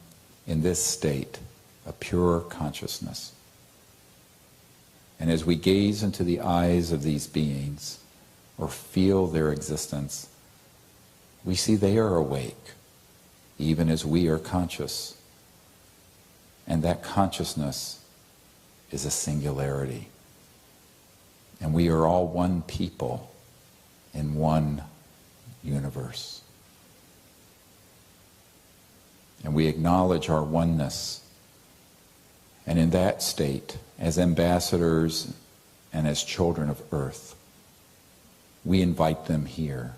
in this state of pure consciousness. And as we gaze into the eyes of these beings or feel their existence, we see they are awake, even as we are conscious. And that consciousness is a singularity. And we are all one people in one universe. And we acknowledge our oneness. And in that state, as ambassadors and as children of earth, we invite them here.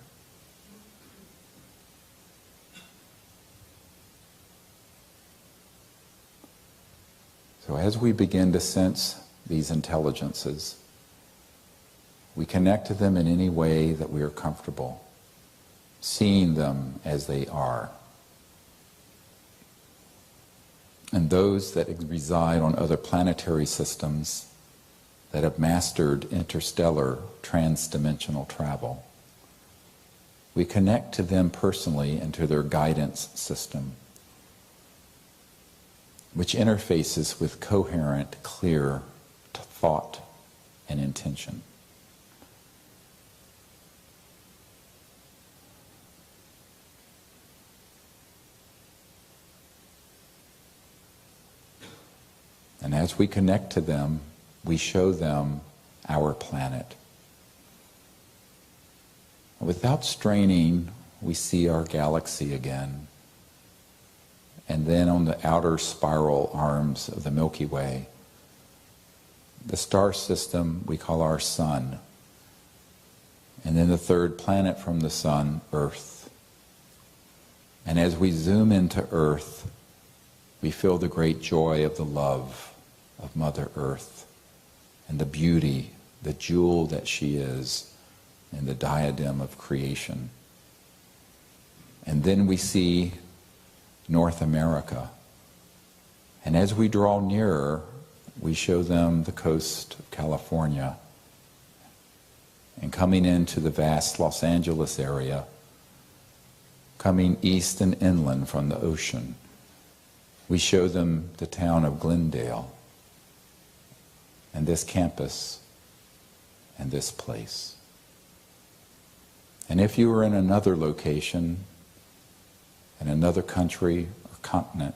So as we begin to sense these intelligences, we connect to them in any way that we are comfortable, seeing them as they are. And those that reside on other planetary systems that have mastered interstellar transdimensional travel, we connect to them personally and to their guidance system, which interfaces with coherent, clear thought and intention. And as we connect to them, we show them our planet. Without straining, we see our galaxy again. And then on the outer spiral arms of the Milky Way, the star system we call our sun. And then the third planet from the sun, Earth. And as we zoom into Earth, we feel the great joy of the love of Mother Earth and the beauty, the jewel that she is in the diadem of creation. And then we see North America. And as we draw nearer, we show them the coast of California. And coming into the vast Los Angeles area, coming east and inland from the ocean, we show them the town of Glendale and this campus and this place. And if you were in another location, in another country or continent,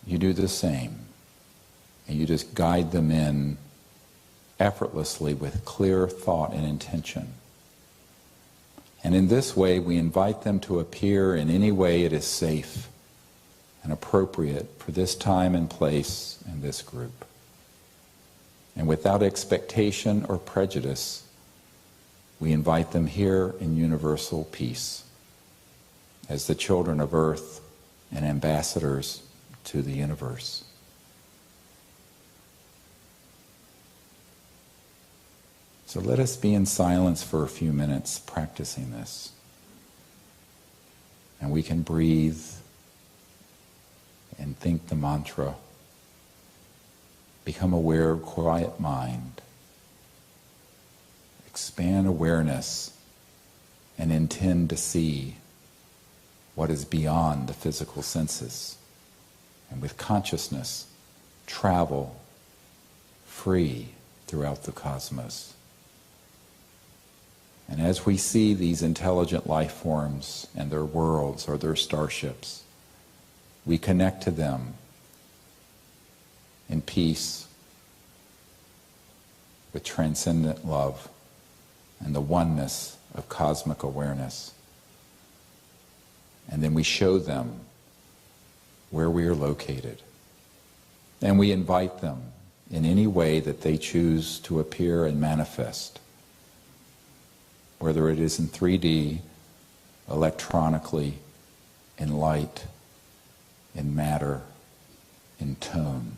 you do the same. And you just guide them in effortlessly with clear thought and intention. And in this way, we invite them to appear in any way it is safe and appropriate for this time and place and this group. And without expectation or prejudice, we invite them here in universal peace as the children of earth and ambassadors to the universe. So let us be in silence for a few minutes practicing this. And we can breathe and think the mantra. Become aware of quiet mind. Expand awareness and intend to see what is beyond the physical senses. And with consciousness, travel free throughout the cosmos. And as we see these intelligent life forms and their worlds or their starships, we connect to them in peace, with transcendent love and the oneness of cosmic awareness. And then we show them where we are located. And we invite them in any way that they choose to appear and manifest, whether it is in 3D, electronically, in light, in matter, in tone.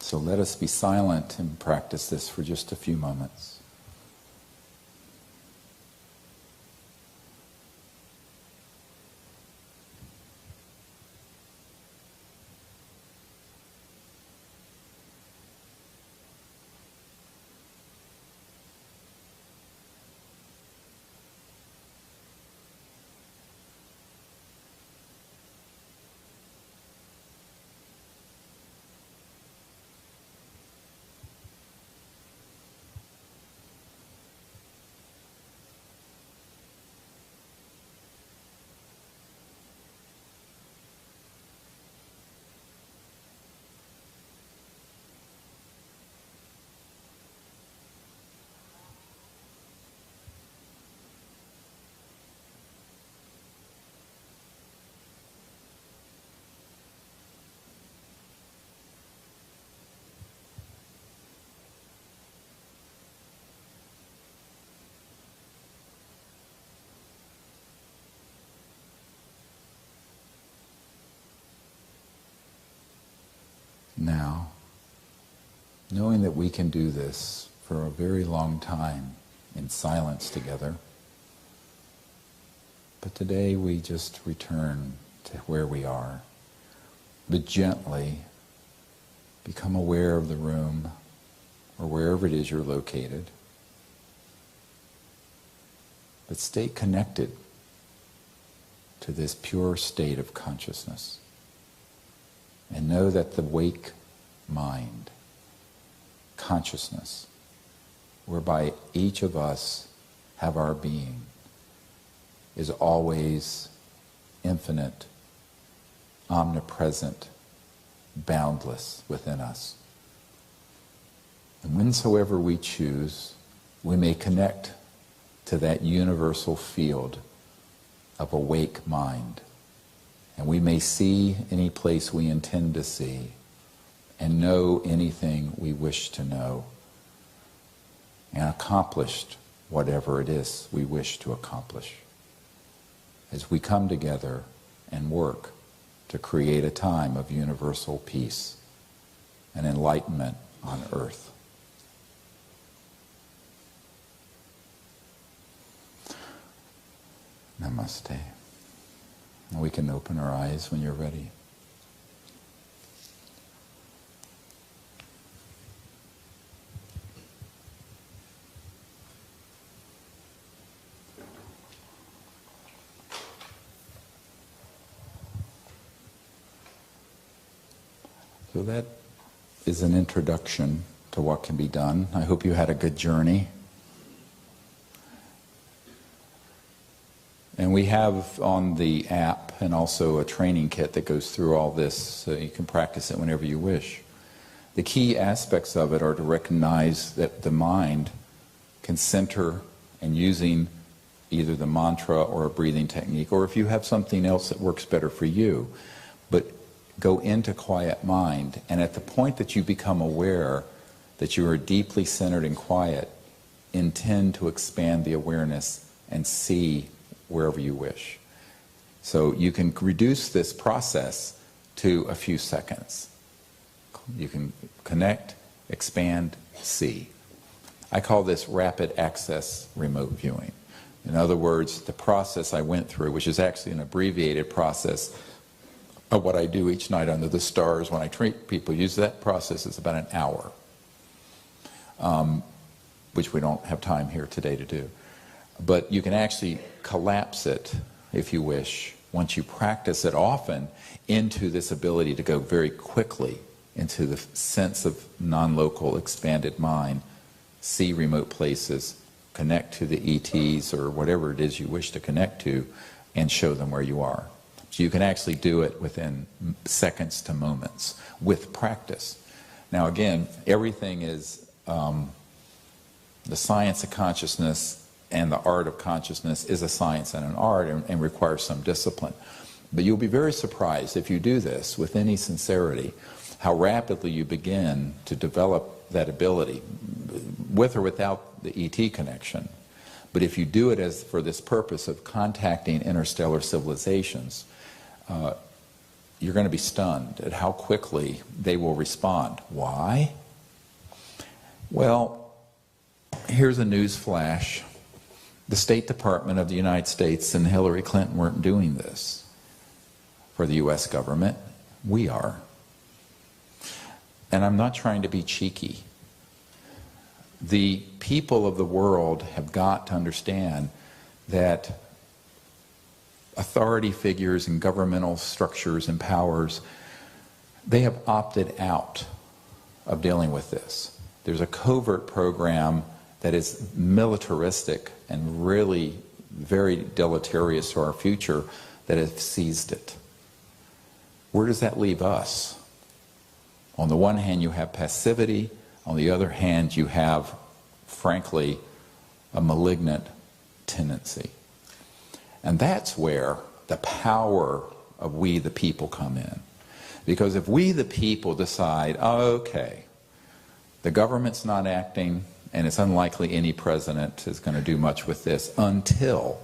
So let us be silent and practice this for just a few moments. Now, knowing that we can do this for a very long time in silence together, but today we just return to where we are, but gently become aware of the room or wherever it is you're located, but stay connected to this pure state of consciousness. And know that the wake mind, consciousness, whereby each of us have our being, is always infinite, omnipresent, boundless within us. And whensoever we choose, we may connect to that universal field of awake mind. And we may see any place we intend to see and know anything we wish to know and accomplish whatever it is we wish to accomplish as we come together and work to create a time of universal peace and enlightenment on earth. Namaste. We can open our eyes when you're ready. So that is an introduction to what can be done. I hope you had a good journey. And we have on the app and also a training kit that goes through all this, so you can practice it whenever you wish. The key aspects of it are to recognize that the mind can center, and using either the mantra or a breathing technique, or if you have something else that works better for you, but go into quiet mind. And at the point that you become aware that you are deeply centered and quiet, intend to expand the awareness and see wherever you wish. So you can reduce this process to a few seconds. You can connect, expand, see. I call this rapid access remote viewing. In other words, the process I went through, which is actually an abbreviated process of what I do each night under the stars when I treat people, use that process is about an hour, which we don't have time here today to do. But you can actually collapse it, if you wish, once you practice it often, into this ability to go very quickly into the sense of non-local expanded mind, see remote places, connect to the ETs or whatever it is you wish to connect to, and show them where you are. So you can actually do it within seconds to moments with practice. Now again, everything is the science of consciousness and the art of consciousness is a science and an art and requires some discipline. But you'll be very surprised if you do this with any sincerity, how rapidly you begin to develop that ability, with or without the ET connection. But if you do it as for this purpose of contacting interstellar civilizations, you're going to be stunned at how quickly they will respond. Why? Well, here's a news flash. The State Department of the United States and Hillary Clinton weren't doing this for the U.S. government. We are. And I'm not trying to be cheeky. The people of the world have got to understand that authority figures and governmental structures and powers, they have opted out of dealing with this. There's a covert program that is militaristic and really very deleterious to our future that has seized it. Where does that leave us? On the one hand, you have passivity. On the other hand, you have, frankly, a malignant tendency. And that's where the power of we the people come in. Because if we the people decide, oh, okay, the government's not acting, and it's unlikely any president is going to do much with this until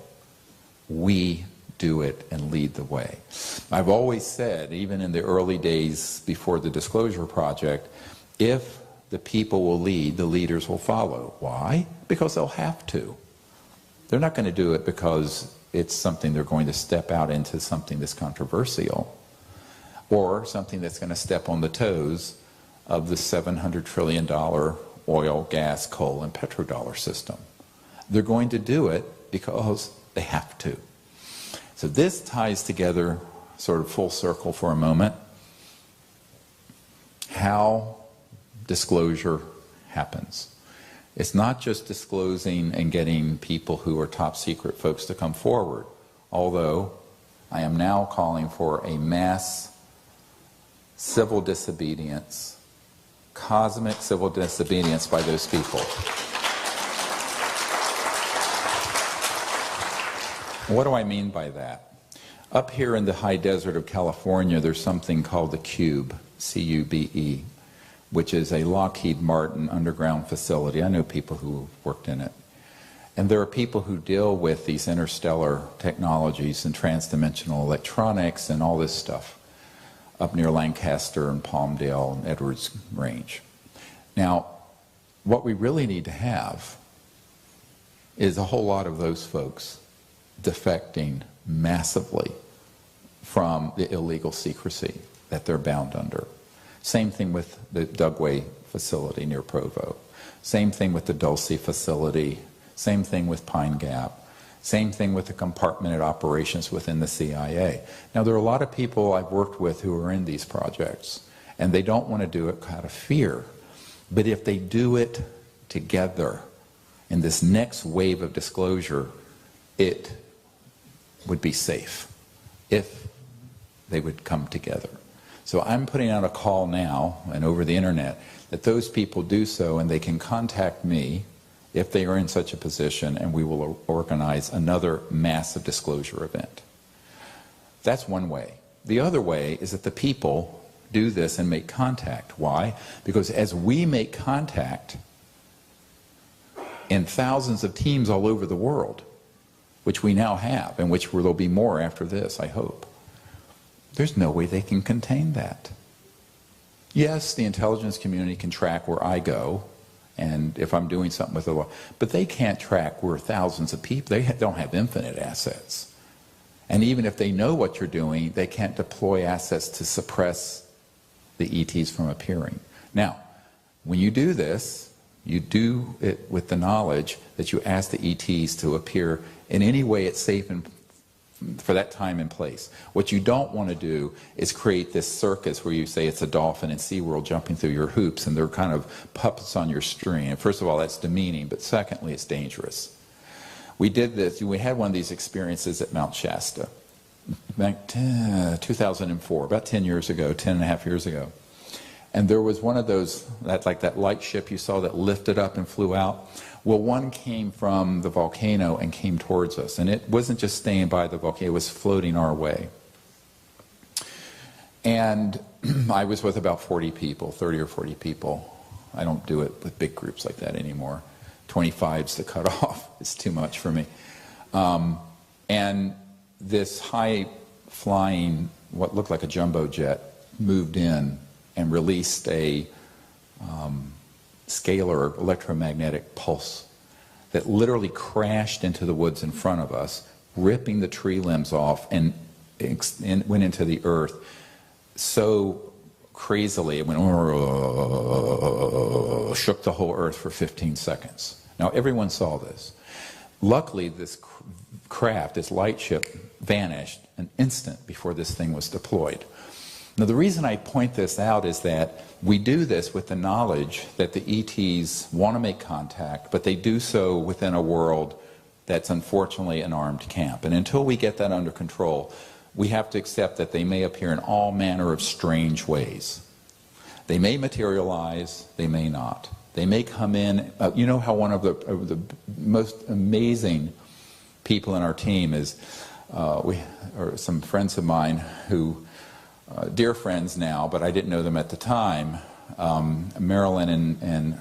we do it and lead the way. I've always said, even in the early days before the Disclosure Project, if the people will lead, the leaders will follow. Why? Because they'll have to. They're not going to do it because it's something they're going to step out into something that's controversial or something that's going to step on the toes of the $700 trillion oil, gas, coal, and petrodollar system. They're going to do it because they have to. So this ties together sort of full circle for a moment how disclosure happens. It's not just disclosing and getting people who are top secret folks to come forward, although I am now calling for a mass civil disobedience, cosmic civil disobedience by those people. What do I mean by that? Up here in the high desert of California, there's something called the Cube, C-U-B-E, which is a Lockheed Martin underground facility. I know people who worked in it. And there are people who deal with these interstellar technologies and transdimensional electronics and all this stuff up near Lancaster and Palmdale and Edwards Range. Now, what we really need to have is a whole lot of those folks defecting massively from the illegal secrecy that they're bound under. Same thing with the Dugway facility near Provo. Same thing with the Dulce facility. Same thing with Pine Gap. Same thing with the compartmented operations within the CIA. Now, there are a lot of people I've worked with who are in these projects, and they don't want to do it out of fear. But if they do it together in this next wave of disclosure, it would be safe if they would come together. So I'm putting out a call now and over the internet that those people do so, and they can contact me if they are in such a position, and we will organize another massive disclosure event. That's one way. The other way is that the people do this and make contact. Why? Because as we make contact in thousands of teams all over the world, which we now have, and which there'll be more after this, I hope, there's no way they can contain that. Yes, the intelligence community can track where I go, and if I'm doing something with the law, but they can't track where thousands of people, they don't have infinite assets. And even if they know what you're doing, they can't deploy assets to suppress the ETs from appearing. Now, when you do this, you do it with the knowledge that you ask the ETs to appear in any way it's safe and for that time and place. What you don't want to do is create this circus where you say it's a dolphin in SeaWorld jumping through your hoops and they're kind of puppets on your string. And first of all, that's demeaning, but secondly, it's dangerous. We did this, we had one of these experiences at Mount Shasta back 2004, about 10 years ago, 10 and a half years ago. And there was one of those, like that light ship you saw that lifted up and flew out. Well, one came from the volcano and came towards us. And it wasn't just staying by the volcano, it was floating our way. And I was with about 40 people, 30 or 40 people. I don't do it with big groups like that anymore. 25's the cutoff. It's too much for me. And this high-flying, what looked like a jumbo jet, moved in and released a scalar electromagnetic pulse that literally crashed into the woods in front of us, ripping the tree limbs off and went into the earth so crazily, it went, shook the whole earth for 15 seconds. Now, everyone saw this. Luckily, this craft, this light ship, vanished an instant before this thing was deployed. Now, the reason I point this out is that we do this with the knowledge that the ETs want to make contact, but they do so within a world that's unfortunately an armed camp. And until we get that under control, we have to accept that they may appear in all manner of strange ways. They may materialize, they may not. They may come in, you know how one of the most amazing people in our team is, or some friends of mine who, dear friends now, but I didn't know them at the time, Marilyn and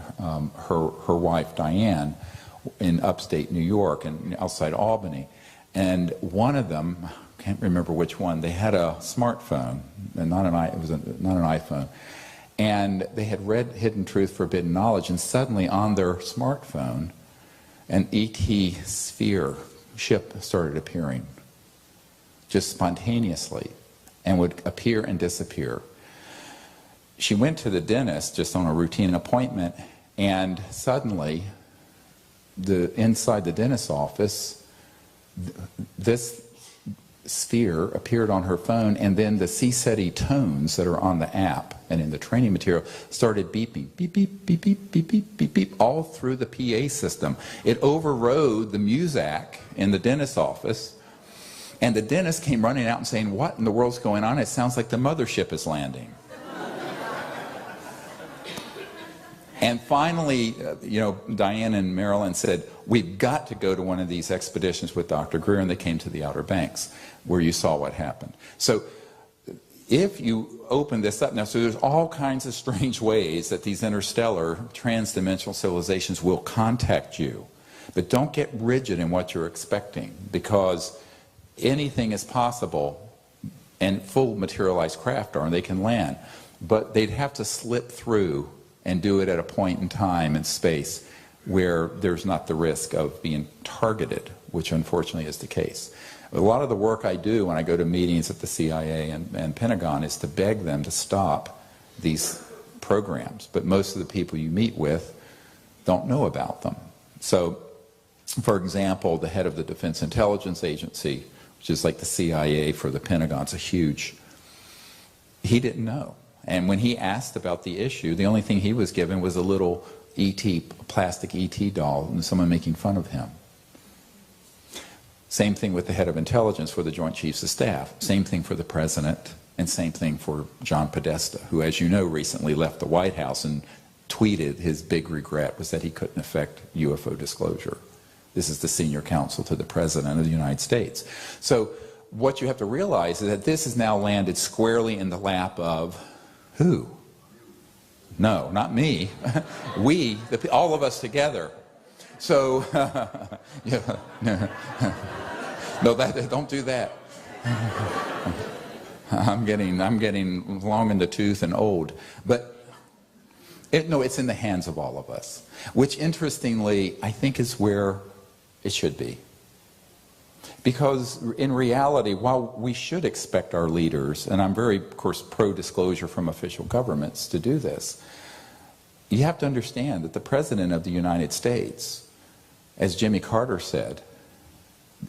her wife Diane in upstate New York and outside Albany. And one of them, can't remember which one, they had a smartphone, and not an iPhone, and they had read Hidden Truth, Forbidden Knowledge, and suddenly on their smartphone, an ET sphere ship started appearing, just spontaneously, and would appear and disappear. She went to the dentist just on a routine appointment, and suddenly, inside the dentist's office, this sphere appeared on her phone, and then the CSETI tones that are on the app and in the training material started beeping, beep, beep, beep, beep, beep, beep, beep, beep, all through the PA system. It overrode the Muzak in the dentist's office, and the dentist came running out and saying, "What in the world's going on? It sounds like the mothership is landing." And finally, you know, Diane and Marilyn said, "We've got to go to one of these expeditions with Dr. Greer," and they came to the Outer Banks, where you saw what happened. So if you open this up now, so there's all kinds of strange ways that these interstellar transdimensional civilizations will contact you. But don't get rigid in what you're expecting, because anything is possible, and full materialized craft are, and they can land. But they'd have to slip through and do it at a point in time and space where there's not the risk of being targeted, which unfortunately is the case. A lot of the work I do when I go to meetings at the CIA and Pentagon is to beg them to stop these programs, but most of the people you meet with don't know about them. So, for example, the head of the Defense Intelligence Agency, which is like the CIA for the Pentagon, it's a huge, he didn't know. And when he asked about the issue, the only thing he was given was a little plastic ET doll, and someone making fun of him. Same thing with the head of intelligence for the Joint Chiefs of Staff. Same thing for the president, and same thing for John Podesta, who, as you know, recently left the White House and tweeted his big regret was that he couldn't affect UFO disclosure. This is the senior counsel to the President of the United States. So what you have to realize is that this has now landed squarely in the lap of who? No, not me. We, all of us together. So, yeah, no, don't do that. I'm getting long in the tooth and old. But no, it's in the hands of all of us, which interestingly I think is where it should be. Because in reality, while we should expect our leaders, and I'm very, of course, pro-disclosure from official governments to do this, you have to understand that the President of the United States, as Jimmy Carter said,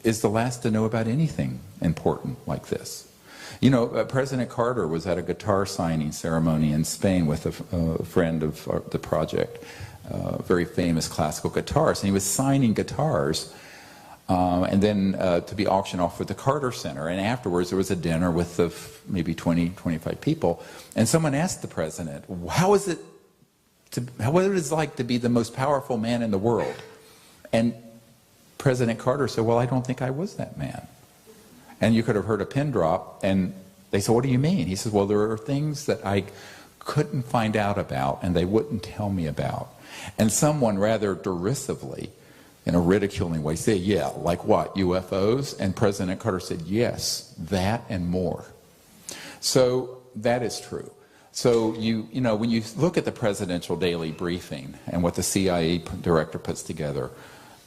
is the last to know about anything important like this. You know, President Carter was at a guitar signing ceremony in Spain with a friend of the project, a very famous classical guitarist, and he was signing guitars. and then to be auctioned off at the Carter Center. And afterwards, there was a dinner with maybe 20, 25 people. And someone asked the president, what is it like to be the most powerful man in the world? And President Carter said, well, I don't think I was that man. And you could have heard a pin drop, and they said, what do you mean? He says, well, there are things that I couldn't find out about, and they wouldn't tell me about. And someone rather derisively, in a ridiculing way, said, yeah, like what, UFOs? And President Carter said, yes, that and more. So that is true. So you know, when you look at the presidential daily briefing and what the CIA director puts together,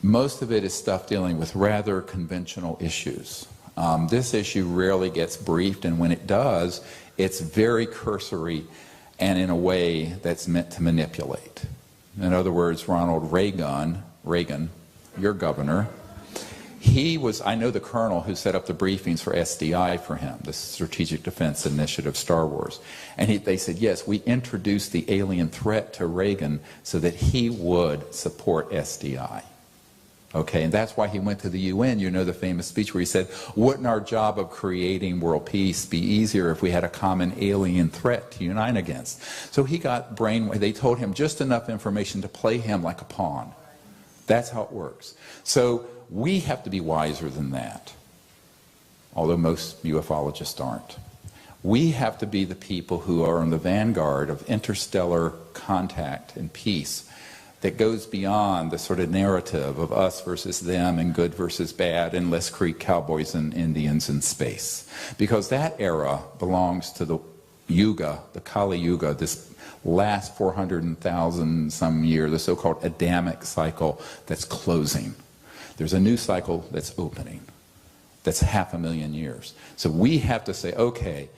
most of it is stuff dealing with rather conventional issues. This issue rarely gets briefed, and when it does, it's very cursory and in a way that's meant to manipulate. In other words, Ronald Reagan, your governor, he was, I know the colonel who set up the briefings for SDI for him, the Strategic Defense Initiative, Star Wars. And they said, yes, we introduced the alien threat to Reagan so that he would support SDI. Okay, and that's why he went to the UN. You know the famous speech where he said, wouldn't our job of creating world peace be easier if we had a common alien threat to unite against? So he got brainwashed. They told him just enough information to play him like a pawn. That's how it works. So we have to be wiser than that, although most ufologists aren't. We have to be the people who are in the vanguard of interstellar contact and peace that goes beyond the sort of narrative of us versus them and good versus bad and let's create cowboys and Indians in space. Because that era belongs to the Yuga, the Kali Yuga, this last 400,000 some year, the so-called Adamic cycle that's closing. There's a new cycle that's opening. That's 500,000 years. So we have to say, okay,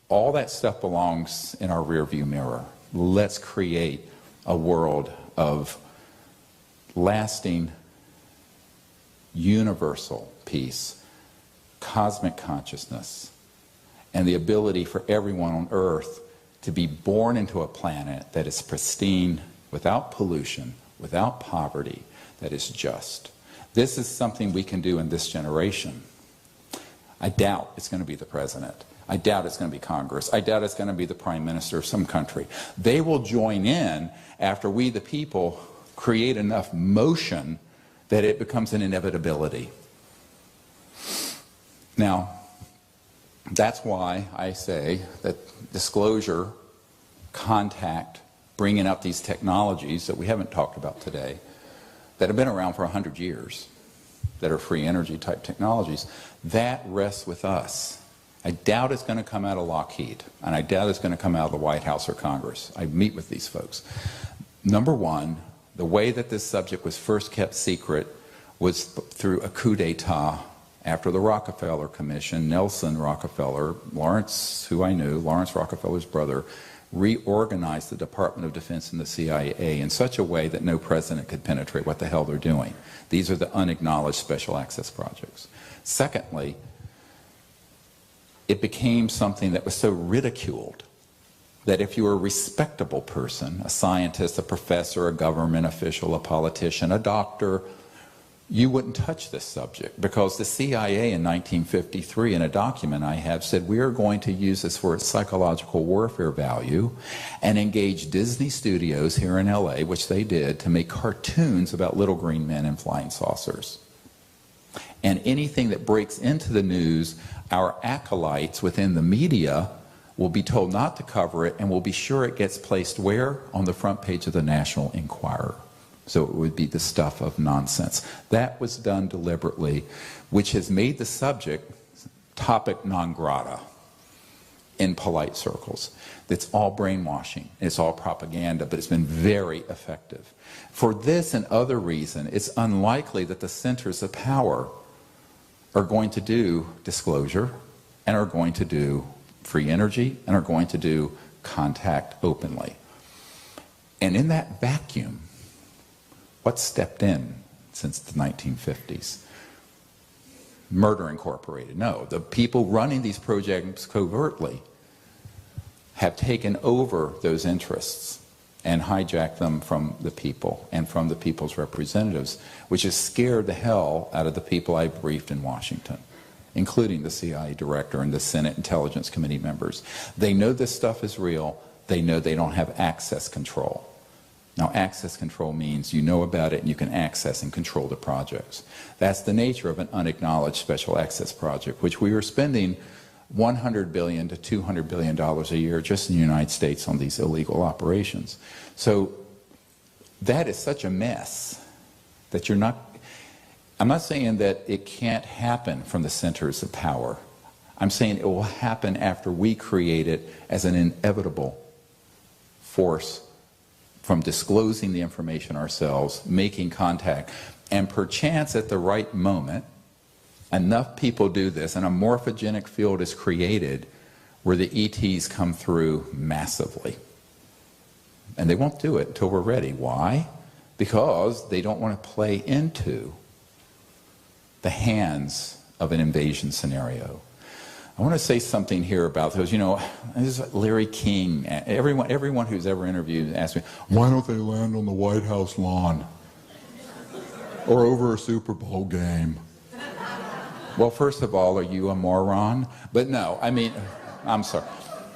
all that stuff belongs in our rearview mirror. Let's create a world of lasting, universal peace, cosmic consciousness, and the ability for everyone on Earth to be born into a planet that is pristine, without pollution, without poverty, that is just. This is something we can do in this generation. I doubt it's going to be the president. I doubt it's going to be Congress. I doubt it's going to be the prime minister of some country. They will join in after we, the people, create enough motion that it becomes an inevitability. Now, that's why I say that disclosure, contact, bringing up these technologies that we haven't talked about today, that have been around for 100 years, that are free energy type technologies, that rests with us. I doubt it's going to come out of Lockheed, and I doubt it's going to come out of the White House or Congress. I meet with these folks. Number one, the way that this subject was first kept secret was through a coup d'etat after the Rockefeller Commission. Nelson Rockefeller, Lawrence, who I knew, Lawrence Rockefeller's brother, reorganized the Department of Defense and the CIA in such a way that no president could penetrate what the hell they're doing. These are the unacknowledged special access projects. Secondly, it became something that was so ridiculed that if you were a respectable person, a scientist, a professor, a government official, a politician, a doctor, you wouldn't touch this subject, because the CIA in 1953, in a document I have, said we are going to use this for its psychological warfare value and engage Disney Studios here in LA, which they did, to make cartoons about little green men and flying saucers. And anything that breaks into the news, our acolytes within the media will be told not to cover it, and will be sure it gets placed where? On the front page of the National Enquirer. So it would be the stuff of nonsense. That was done deliberately, which has made the subject topic non grata in polite circles. It's all brainwashing, it's all propaganda, but it's been very effective. For this and other reason, it's unlikely that the centers of power are going to do disclosure, and are going to do free energy, and are going to do contact openly. And in that vacuum, what stepped in since the 1950s? Murder Incorporated. No, the people running these projects covertly have taken over those interests and hijack them from the people and from the people's representatives, which has scared the hell out of the people I briefed in Washington, including the CIA director and the Senate Intelligence Committee members. They know this stuff is real. They know they don't have access control. Now, access control means you know about it and you can access and control the projects. That's the nature of an unacknowledged special access project, which we are spending $100 billion to $200 billion a year just in the United States on these illegal operations. So that is such a mess that you're not, I'm not saying that it can't happen from the centers of power. I'm saying it will happen after we create it as an inevitable force from disclosing the information ourselves, making contact, and perchance at the right moment, enough people do this, and a morphogenic field is created where the ETs come through massively. And they won't do it until we're ready. Why? Because they don't want to play into the hands of an invasion scenario. I want to say something here about those. You know, this is Larry King. Everyone who's ever interviewed asks me, why don't they land on the White House lawn or over a Super Bowl game? Well, first of all, are you a moron? But no, I mean, I'm sorry.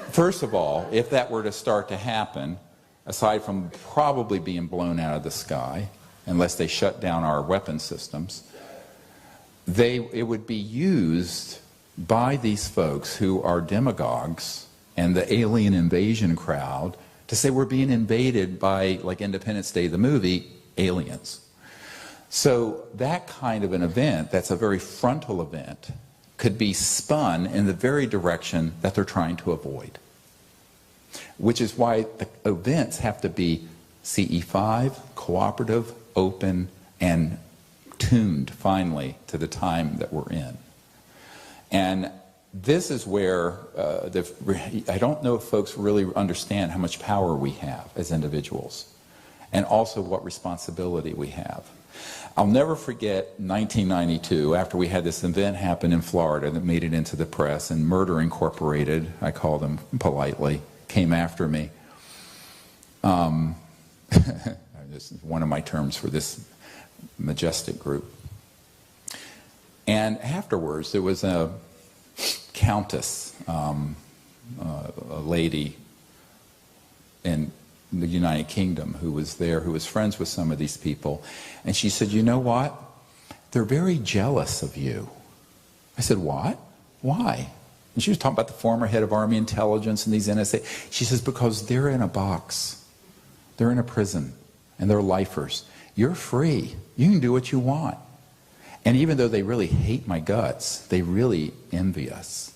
First of all, if that were to start to happen, aside from probably being blown out of the sky, unless they shut down our weapon systems, it would be used by these folks who are demagogues and the alien invasion crowd to say we're being invaded by, like Independence Day, the movie, aliens. So that kind of an event, that's a very frontal event, could be spun in the very direction that they're trying to avoid. Which is why the events have to be CE5, cooperative, open, and tuned finally to the time that we're in. And this is where I don't know if folks really understand how much power we have as individuals and also what responsibility we have. I'll never forget 1992, after we had this event happen in Florida that made it into the press, and Murder Incorporated, I call them politely, came after me. This is one of my terms for this majestic group. And afterwards, there was a countess, a lady in the United Kingdom who was there, who was friends with some of these people. And she said, you know what? They're very jealous of you. I said, what? Why? And she was talking about the former head of Army Intelligence and these NSA. She says, because they're in a box. They're in a prison. And they're lifers. You're free. You can do what you want. And even though they really hate my guts, they really envy us.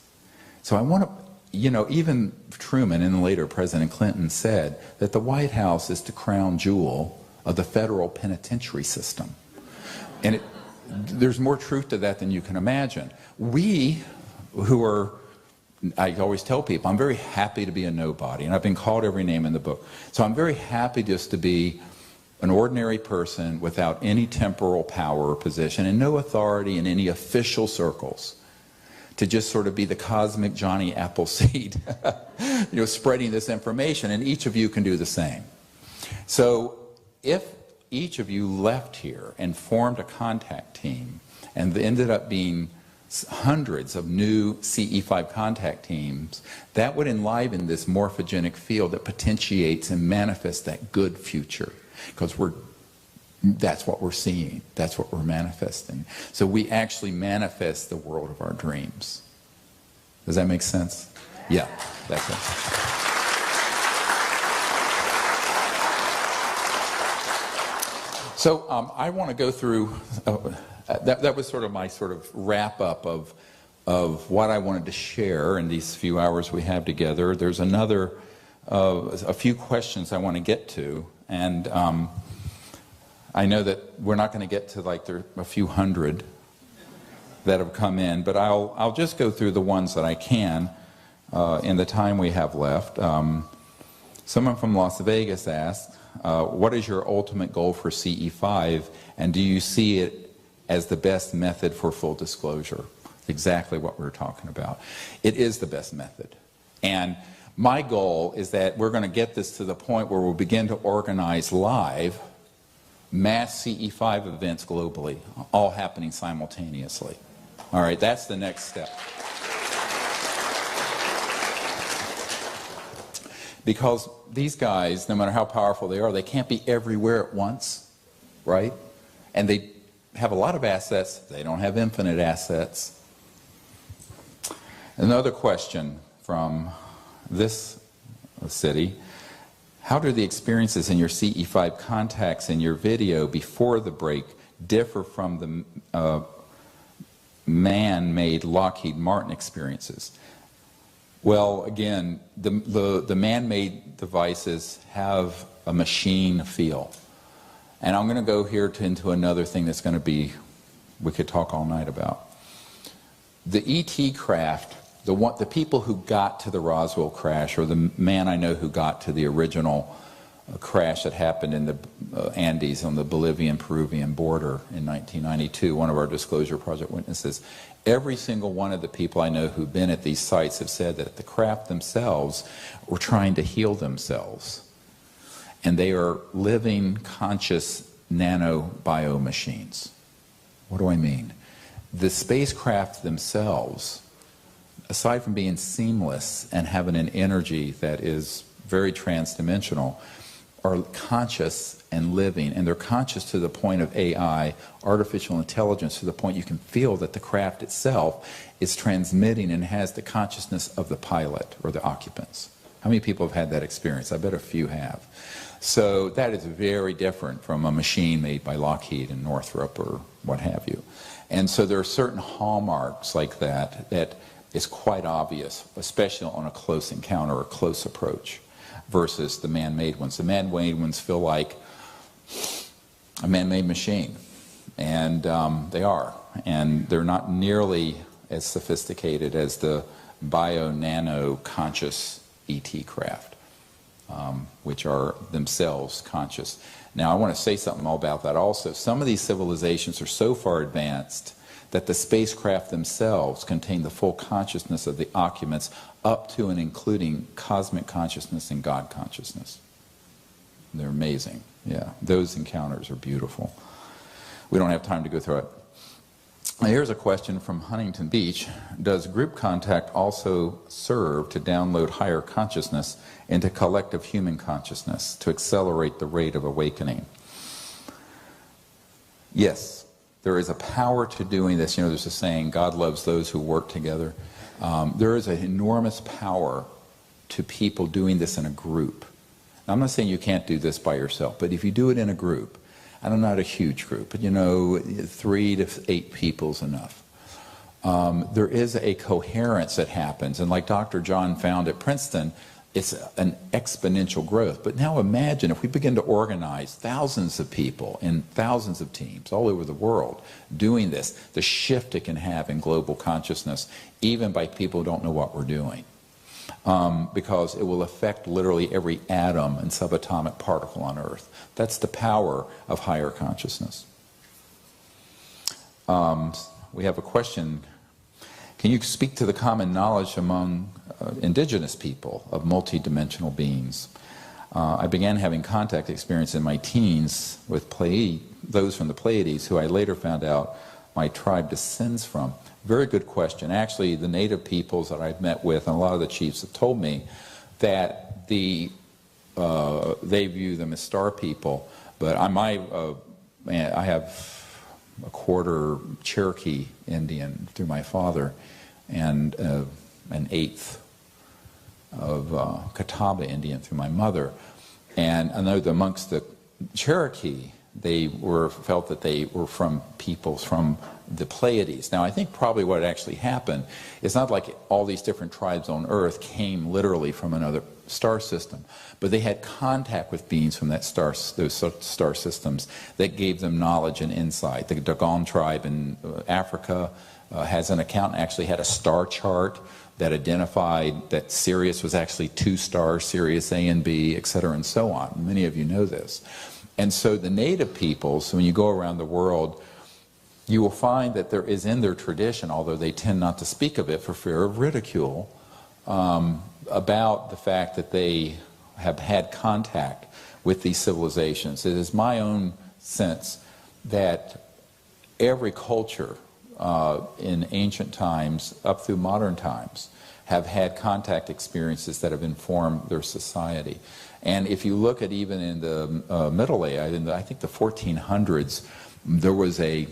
So I want to, you know, even Truman and later President Clinton said that the White House is the crown jewel of the federal penitentiary system. And there's more truth to that than you can imagine. We, who are, I always tell people, I'm very happy to be a nobody, and I've been called every name in the book. So I'm very happy just to be an ordinary person without any temporal power or position and no authority in any official circles, to just sort of be the cosmic Johnny Appleseed, you know, spreading this information, and each of you can do the same. So if each of you left here and formed a contact team, and ended up being hundreds of new CE5 contact teams, that would enliven this morphogenic field that potentiates and manifests that good future. Because that's what we're seeing. That's what we're manifesting. So we actually manifest the world of our dreams. Does that make sense? Yeah, that's it. So I want to go through, that was sort of my sort of wrap up of what I wanted to share in these few hours we have together. There's another, a few questions I want to get to. And I know that we're not going to get to like a few hundred that have come in, but I'll just go through the ones that I can in the time we have left. Someone from Las Vegas asked, what is your ultimate goal for CE5, and do you see it as the best method for full disclosure? Exactly what we're talking about. It is the best method. And My goal is that we're going to get this to the point where we'll begin to organize live mass CE5 events globally, all happening simultaneously. All right, that's the next step. Because these guys, no matter how powerful they can't be everywhere at once, right? And they have a lot of assets. They don't have infinite assets. Another question from this city: how do the experiences in your CE5 contacts in your video before the break differ from the man-made Lockheed Martin experiences? Well, again, the man-made devices have a machine feel. And I'm going to go here into another thing that's going to be, we could talk all night about. The ET craft, the people who got to the Roswell crash, or the man I know who got to the original crash that happened in the Andes on the Bolivian-Peruvian border in 1992, one of our Disclosure Project witnesses, every single one of the people I know who've been at these sites have said that the craft themselves were trying to heal themselves. And they are living, conscious nano-bio machines. What do I mean? The spacecraft themselves, aside from being seamless and having an energy that is very transdimensional, are conscious and living, and they're conscious to the point of AI, artificial intelligence, to the point you can feel that the craft itself is transmitting and has the consciousness of the pilot or the occupants. How many people have had that experience? I bet a few have. So that is very different from a machine made by Lockheed and Northrop or what have you. And so there are certain hallmarks like that that is quite obvious, especially on a close encounter or close approach, versus the man-made ones. The man-made ones feel like a man-made machine, and they are. And they're not nearly as sophisticated as the bio-nano conscious ET craft. Which are themselves conscious. Now, I want to say something about that also. Some of these civilizations are so far advanced that the spacecraft themselves contain the full consciousness of the occupants, up to and including cosmic consciousness and God consciousness. They're amazing. Yeah, those encounters are beautiful. We don't have time to go through it. Now, here's a question from Huntington Beach. Does group contact also serve to download higher consciousness into collective human consciousness to accelerate the rate of awakening? Yes, there is a power to doing this. You know, there's a saying, God loves those who work together. There is an enormous power to people doing this in a group. Now, I'm not saying you can't do this by yourself, but if you do it in a group, and not a huge group, but 3 to 8 people is enough. There is a coherence that happens, and like Dr. John found at Princeton, it's an exponential growth. But now imagine if we begin to organize thousands of people in thousands of teams all over the world doing this, the shift it can have in global consciousness, even by people who don't know what we're doing. Because it will affect literally every atom and subatomic particle on Earth. That's the power of higher consciousness. We have a question. Can you speak to the common knowledge among indigenous people of multidimensional beings? I began having contact experience in my teens with those from the Pleiades, who I later found out my tribe descends from. Very good question. Actually, the native peoples that I've met with, and a lot of the chiefs have told me that they view them as star people. But I have a quarter Cherokee Indian through my father, and an eighth of Catawba Indian through my mother. And I know that amongst the Cherokee, they felt that they were from peoples from the Pleiades. Now, I think probably what actually happened is not like all these different tribes on Earth came literally from another star system, but they had contact with beings from those star systems that gave them knowledge and insight. The Dogon tribe in Africa has an account, actually had a star chart that identified that Sirius was actually 2 stars, Sirius A and B, etc., and so on. Many of you know this. And so the native peoples, when you go around the world, you will find that there is in their tradition, although they tend not to speak of it for fear of ridicule, about the fact that they have had contact with these civilizations. It is my own sense that every culture in ancient times up through modern times have had contact experiences that have informed their society. And if you look at even in the Middle Age, I think the 1400s, there was a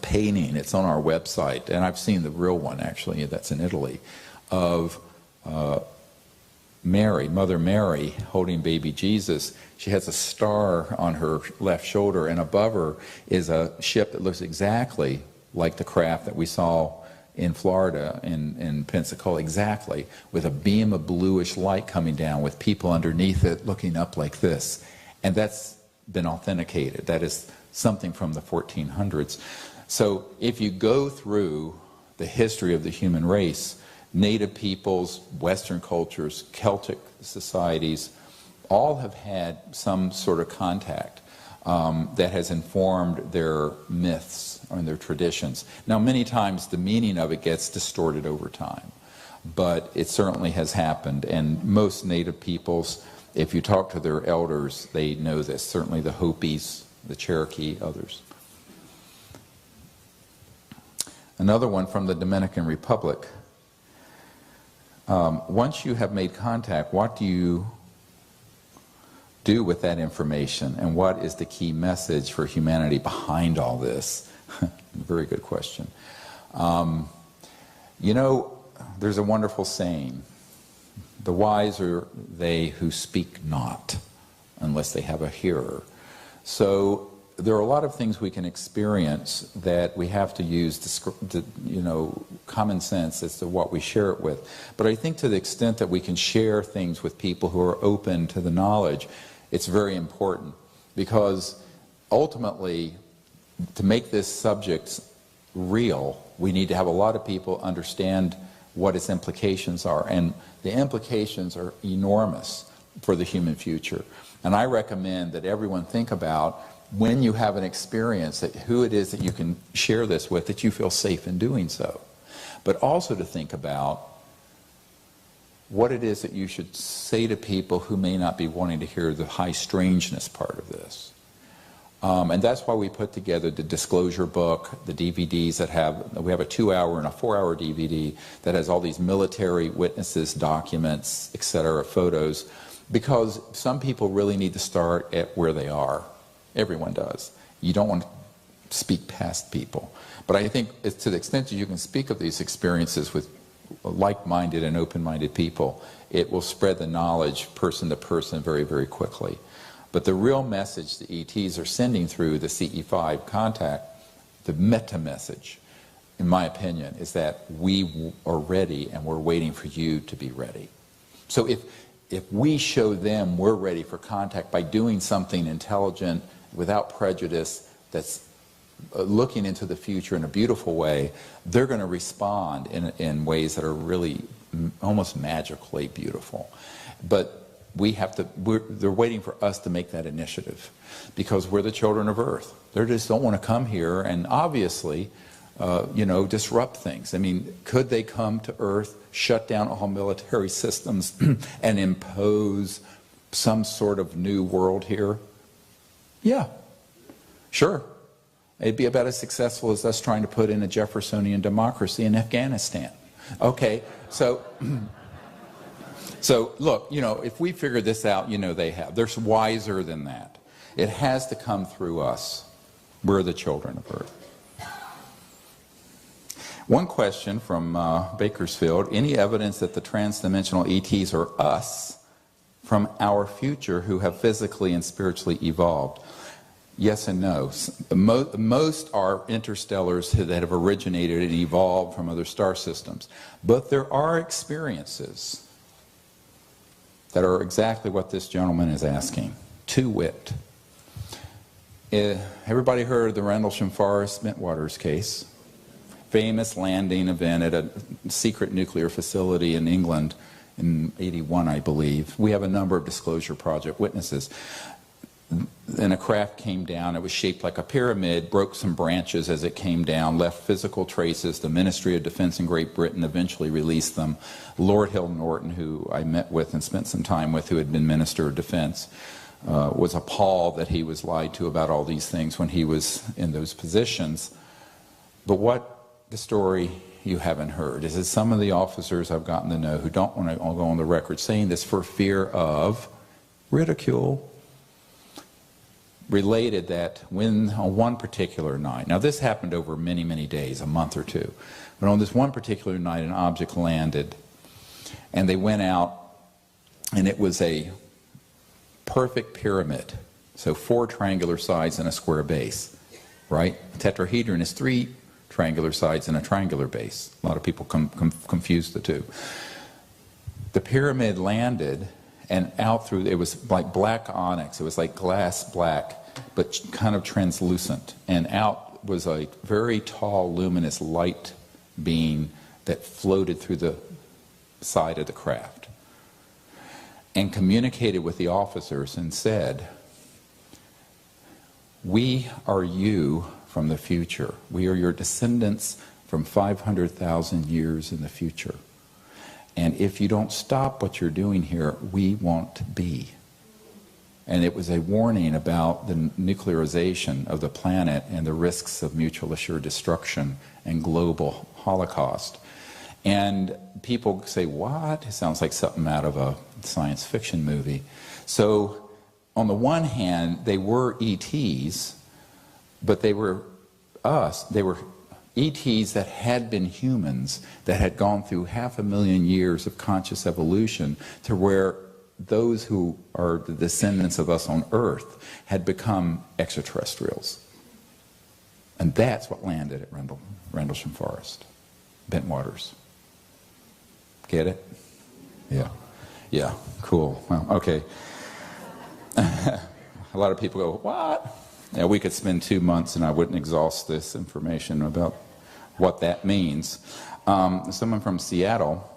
painting, it's on our website, and I've seen the real one actually, that's in Italy, of Mary, Mother Mary, holding baby Jesus. She has a star on her left shoulder, and above her is a ship that looks exactly like the craft that we saw in Florida, in Pensacola, exactly, with a beam of bluish light coming down with people underneath it looking up like this. And that's been authenticated. That is something from the 1400s. So if you go through the history of the human race, Native peoples, Western cultures, Celtic societies, all have had some sort of contact that has informed their myths and their traditions. Now, many times the meaning of it gets distorted over time, but it certainly has happened. And most Native peoples, if you talk to their elders, they know this. Certainly the Hopis, the Cherokee, others. Another one from the Dominican Republic. Once you have made contact, what do you do with that information, and what is the key message for humanity behind all this? Very good question. You know, there's a wonderful saying, the wise are they who speak not unless they have a hearer. So there are a lot of things we can experience that we have to use common sense as to what we share it with. But I think to the extent that we can share things with people who are open to the knowledge, it's very important, because ultimately, to make this subject real, we need to have a lot of people understand what its implications are. And the implications are enormous for the human future. And I recommend that everyone think about, when you have an experience, that who it is that you can share this with, that you feel safe in doing so. But also to think about what it is that you should say to people who may not be wanting to hear the high strangeness part of this. And that's why we put together the disclosure book, the DVDs that we have a 2-hour and a 4-hour DVD that has all these military witnesses, documents, etc., photos, because some people really need to start at where they are. Everyone does. You don't want to speak past people. But I think it's to the extent that you can speak of these experiences with like-minded and open-minded people, it will spread the knowledge person to person very, very quickly. But the real message the ETs are sending through the CE5 contact, the meta message, in my opinion, is that we are ready and we're waiting for you to be ready. So if we show them we're ready for contact by doing something intelligent, without prejudice, that's looking into the future in a beautiful way, they're going to respond in ways that are really almost magically beautiful. But they're waiting for us to make that initiative, because we're the children of Earth. They just don't want to come here and obviously, disrupt things. I mean, could they come to Earth, shut down all military systems, and impose some sort of new world here? Yeah, sure. It'd be about as successful as us trying to put in a Jeffersonian democracy in Afghanistan. Okay, so look, if we figure this out, they have. They're wiser than that. It has to come through us. We're the children of Earth. One question from Bakersfield: any evidence that the transdimensional ETs are us from our future who have physically and spiritually evolved? Yes and no. Most are interstellars that have originated and evolved from other star systems. But there are experiences that are exactly what this gentleman is asking. To wit, everybody heard of the Rendlesham Forest Mintwaters case? Famous landing event at a secret nuclear facility in England in '81, I believe. We have a number of Disclosure Project witnesses. and a craft came down. It was shaped like a pyramid, broke some branches as it came down, left physical traces. The Ministry of Defense in Great Britain eventually released them. Lord Hill Norton, who I met with and spent some time with, who had been Minister of Defense, was appalled that he was lied to about all these things when he was in those positions. But what the story you haven't heard is that some of the officers I've gotten to know who don't want to go on the record saying this for fear of ridicule, related that when on one particular night, now this happened over many, many days, a month or two, but on this one particular night an object landed and they went out and it was a perfect pyramid, so 4 triangular sides and a square base, right? A tetrahedron is 3 triangular sides and a triangular base. A lot of people confuse the two. The pyramid landed and out through, it was like black onyx, it was like glass black, but kind of translucent, and out was a very tall luminous light beam that floated through the side of the craft and communicated with the officers and said, "We are you from the future. We are your descendants from 500,000 years in the future. And if you don't stop what you're doing here, we won't be." And it was a warning about the nuclearization of the planet and the risks of mutual assured destruction and global holocaust. And people say, what? It sounds like something out of a science fiction movie. So on the one hand, they were ETs, but they were us. They were ETs that had been humans, that had gone through 500,000 years of conscious evolution to where those who are the descendants of us on Earth had become extraterrestrials. And that's what landed at Rendlesham Forest, Bentwaters. Get it? Yeah. Yeah, cool. Well, okay. A lot of people go, what? Yeah, we could spend 2 months and I wouldn't exhaust this information about what that means. Someone from Seattle,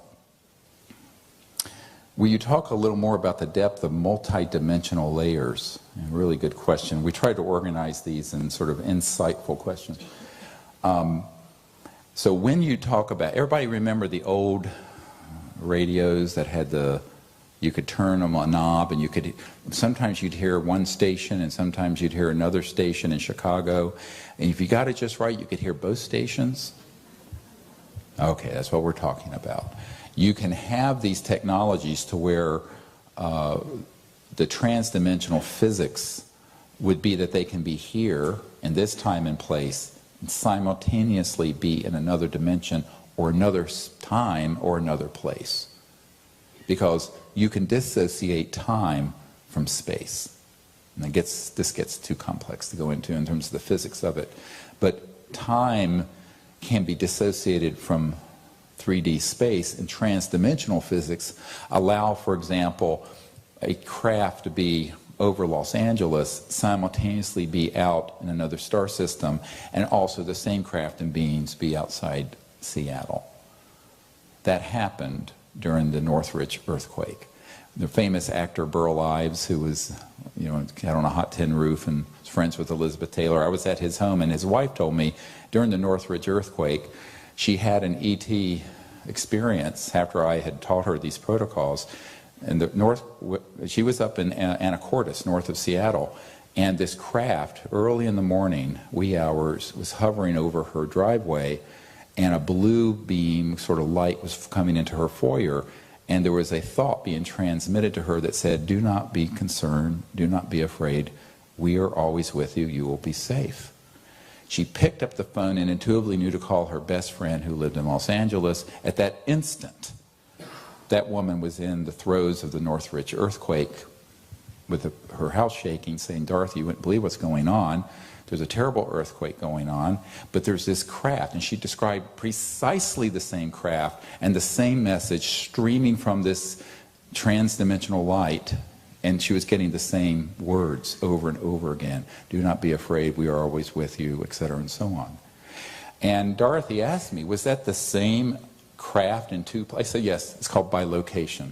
will you talk a little more about the depth of multi-dimensional layers? A really good question. We tried to organize these in sort of insightful questions. So when you talk about, everybody remember the old radios that had you could turn them on a knob and you could, sometimes you'd hear one station and sometimes you'd hear another station in Chicago. And if you got it just right, you could hear both stations. Okay, that's what we're talking about. You can have these technologies to where the transdimensional physics would be that they can be here in this time and place and simultaneously be in another dimension or another time or another place. Because you can dissociate time from space. And this gets too complex to go into in terms of the physics of it. But time can be dissociated from 3D space, and transdimensional physics allow, for example, a craft to be over Los Angeles, simultaneously be out in another star system, and also the same craft and beings be outside Seattle. That happened during the Northridge earthquake. The famous actor Burl Ives, who was, out on a hot tin roof and was friends with Elizabeth Taylor, I was at his home, and his wife told me during the Northridge earthquake, she had an ET experience after I had taught her these protocols. And she was up in Anacortes, north of Seattle, and this craft, early in the morning, wee hours, was hovering over her driveway, and a blue beam, sort of light, was coming into her foyer, and there was a thought being transmitted to her that said, "Do not be concerned, do not be afraid, we are always with you, you will be safe." She picked up the phone and intuitively knew to call her best friend who lived in Los Angeles. At that instant, that woman was in the throes of the Northridge earthquake with her house shaking, saying, "Dorothy, you wouldn't believe what's going on. There's a terrible earthquake going on, but there's this craft." And she described precisely the same craft and the same message streaming from this transdimensional light. And she was getting the same words over and over again. "Do not be afraid, we are always with you," etc., and so on. And Dorothy asked me, was that the same craft in two places? I said, yes, it's called bilocation.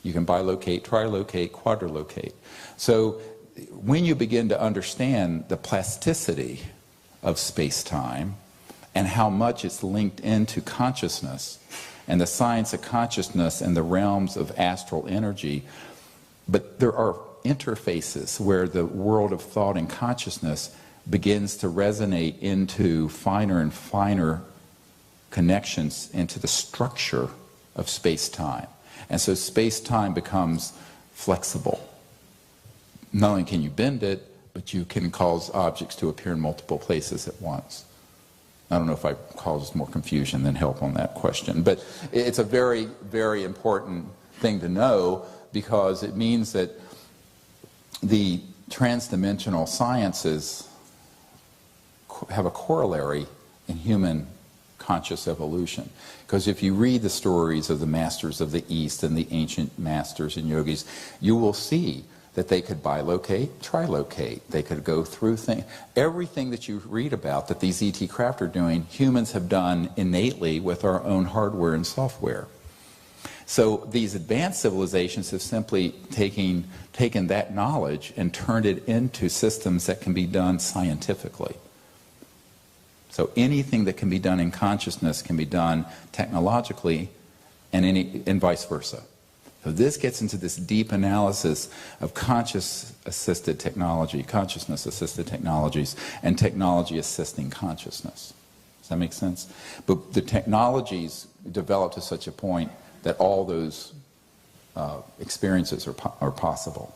You can bilocate, trilocate, quadrilocate. So when you begin to understand the plasticity of space-time and how much it's linked into consciousness and the science of consciousness and the realms of astral energy, but there are interfaces where the world of thought and consciousness begins to resonate into finer and finer connections into the structure of space-time. And so space-time becomes flexible. Not only can you bend it, but you can cause objects to appear in multiple places at once. I don't know if I caused more confusion than help on that question, but it's a very, very important thing to know, because it means that the transdimensional sciences have a corollary in human conscious evolution. Because if you read the stories of the masters of the East and the ancient masters and yogis, you will see that they could bilocate, trilocate, they could go through things. Everything that you read about that these ET craft are doing, humans have done innately with our own hardware and software. So these advanced civilizations have simply taken that knowledge and turned it into systems that can be done scientifically. So anything that can be done in consciousness can be done technologically, and vice versa. So this gets into this deep analysis of consciousness-assisted technologies, and technology assisting consciousness. Does that make sense? But the technologies develop to such a point that all those experiences are possible.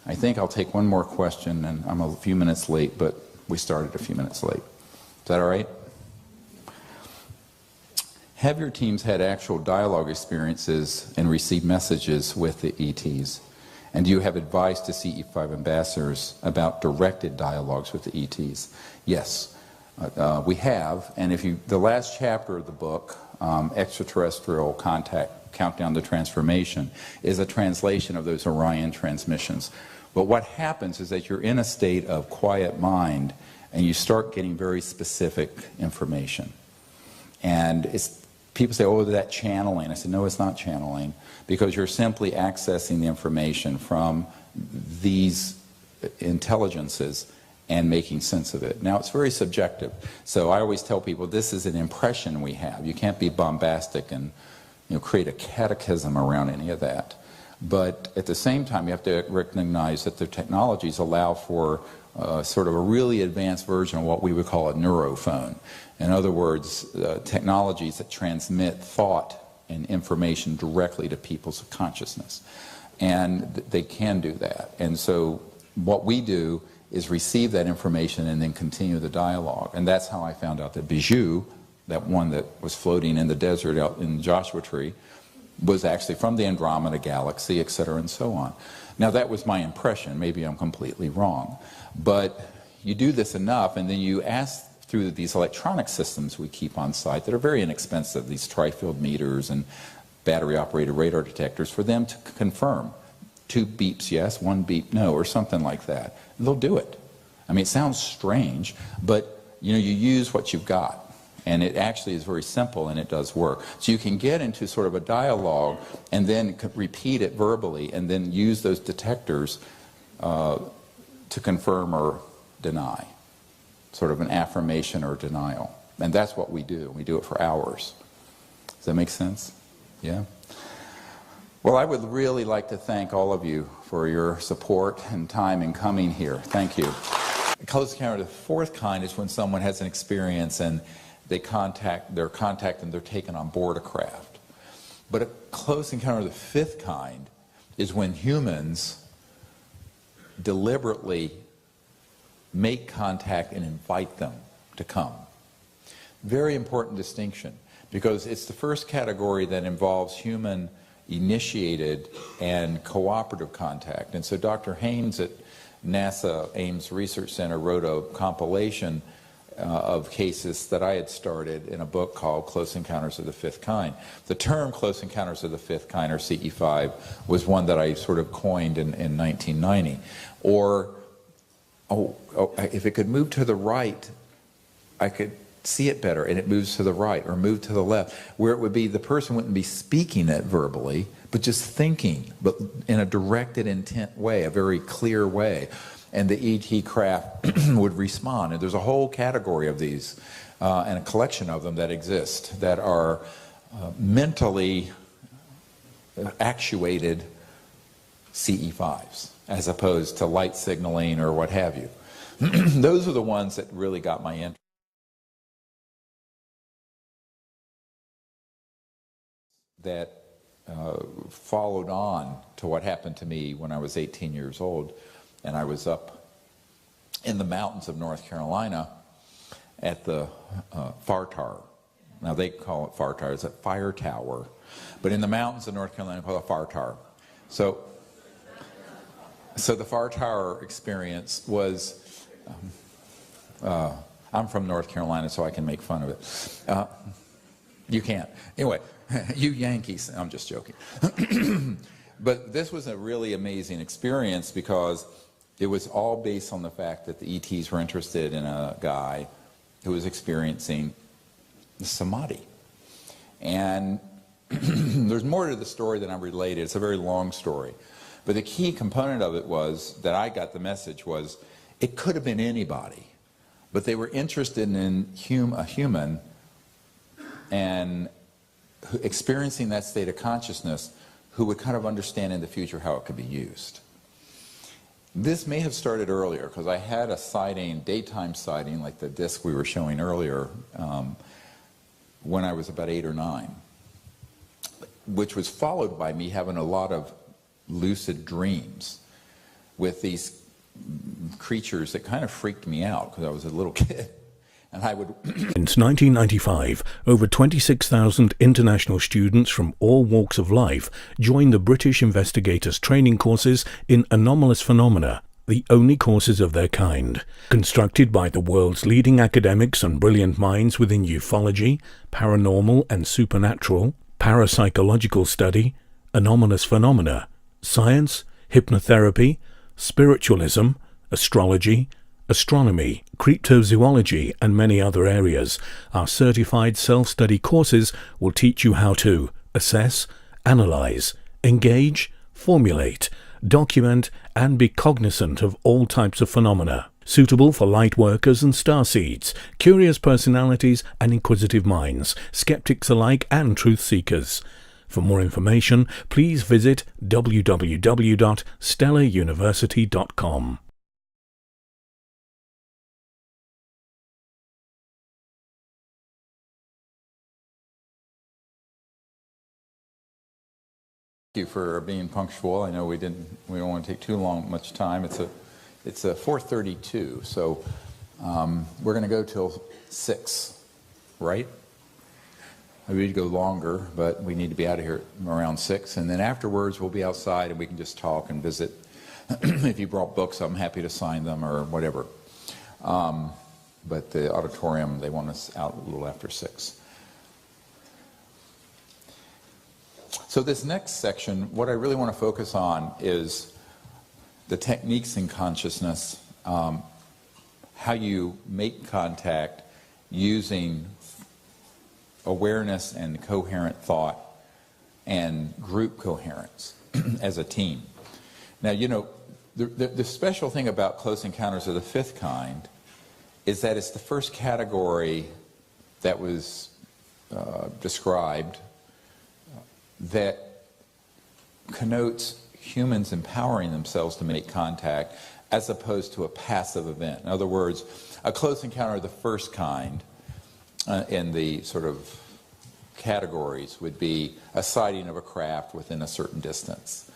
I think I'll take one more question, and I'm a few minutes late, but we started a few minutes late. Is that all right? Have your teams had actual dialogue experiences and received messages with the ETs? And do you have advice to CE5 ambassadors about directed dialogues with the ETs? Yes, we have. And if the last chapter of the book, Extraterrestrial Contact, Countdown to Transformation, is a translation of those Orion transmissions. But what happens is that you're in a state of quiet mind and you start getting very specific information. And people say, oh, that's channeling. I said, no, it's not channeling, because you're simply accessing the information from these intelligences and making sense of it. Now, it's very subjective. So I always tell people this is an impression we have. You can't be bombastic and create a catechism around any of that. But at the same time, you have to recognize that the technologies allow for sort of a really advanced version of what we would call a neurophone. In other words, technologies that transmit thought and information directly to people's consciousness. And they can do that. And so what we do is receive that information and then continue the dialogue. And that's how I found out that Bijou, that one that was floating in the desert out in Joshua Tree, was actually from the Andromeda Galaxy, etc., and so on. Now, that was my impression. Maybe I'm completely wrong. But you do this enough, and then you ask through these electronic systems we keep on site that are very inexpensive, these tri-field meters and battery-operated radar detectors, for them to confirm. 2 beeps yes, 1 beep no, or something like that. And they'll do it. I mean, it sounds strange, but you use what you've got. And it actually is very simple, and it does work. So you can get into sort of a dialogue and then repeat it verbally and then use those detectors to confirm or deny. Sort of an affirmation or denial. And that's what we do. We do it for hours. Does that make sense? Yeah? Well, I would really like to thank all of you for your support and time in coming here. Thank you. A close encounter of the fourth kind is when someone has an experience and they're contacted, they're taken on board a craft. But a close encounter of the fifth kind is when humans deliberately make contact and invite them to come. Very important distinction, because it's the first category that involves human initiated and cooperative contact. And so Dr. Haynes at NASA Ames Research Center wrote a compilation of cases that I had started in a book called Close Encounters of the Fifth Kind. The term Close Encounters of the Fifth Kind, or CE5, was one that I sort of coined in 1990. Or, if it could move to the right, I could see it better, and it moves to the right or move to the left, where it would be the person wouldn't be speaking it verbally, but just thinking, but in a directed intent way, a very clear way. And the ET craft would respond. And there's a whole category of these and a collection of them that exist that are mentally actuated CE5s as opposed to light signaling or what have you. Those are the ones that really got my interest. That followed on to what happened to me when I was 18 years old, and I was up in the mountains of North Carolina at the FAR Tower. Now they call it FAR Tower, it's a fire tower, but in the mountains of North Carolina, call it FAR Tower. So the FAR Tower experience was, I'm from North Carolina, so I can make fun of it. You can't. Anyway, you Yankees, I'm just joking. But this was a really amazing experience because it was all based on the fact that the ETs were interested in a guy who was experiencing samadhi. And there's more to the story than I related. It's a very long story. But the key component of it was, that I got the message was, it could have been anybody, but they were interested in a human and experiencing that state of consciousness who would kind of understand in the future how it could be used. This may have started earlier because I had a sighting, daytime sighting, like the disc we were showing earlier, when I was about 8 or 9, which was followed by me having a lot of lucid dreams with these creatures that kind of freaked me out because I was a little kid. And I would Since 1995, over 26,000 international students from all walks of life joined the British investigators' training courses in anomalous phenomena, the only courses of their kind. Constructed by the world's leading academics and brilliant minds within ufology, paranormal and supernatural, parapsychological study, anomalous phenomena, science, hypnotherapy, spiritualism, astrology, astronomy, cryptozoology, and many other areas, our certified self-study courses will teach you how to assess, analyze, engage, formulate, document, and be cognizant of all types of phenomena, suitable for light workers and starseeds, curious personalities and inquisitive minds, skeptics alike and truth seekers. For more information, please visit www.stellaruniversity.com. Thank you for being punctual. I know we don't want to take too much time. It's a 4:32, so we're going to go till 6, right? Maybe we'd go longer, but we need to be out of here around 6, and then afterwards we'll be outside and we can just talk and visit. If you brought books, I'm happy to sign them or whatever. But the auditorium, they want us out a little after 6. So this next section, what I really want to focus on is the techniques in consciousness, how you make contact using awareness and coherent thought and group coherence as a team. Now, you know, the special thing about Close Encounters of the Fifth Kind is that it's the first category that was described that connotes humans empowering themselves to make contact as opposed to a passive event. In other words, a close encounter of the first kind in the sort of categories would be a sighting of a craft within a certain distance.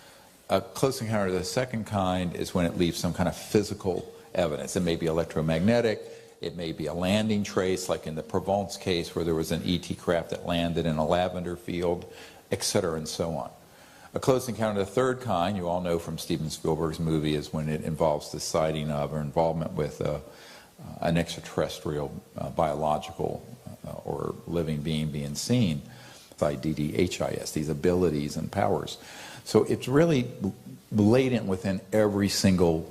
A close encounter of the second kind is when it leaves some kind of physical evidence. It may be electromagnetic, it may be a landing trace, like in the Provence case where there was an ET craft that landed in a lavender field, etc., and so on. A close encounter of the third kind, you all know from Steven Spielberg's movie, is when it involves the sighting of or involvement with an extraterrestrial biological or living being being seen by DDHIS, these abilities and powers. So it's really latent within every single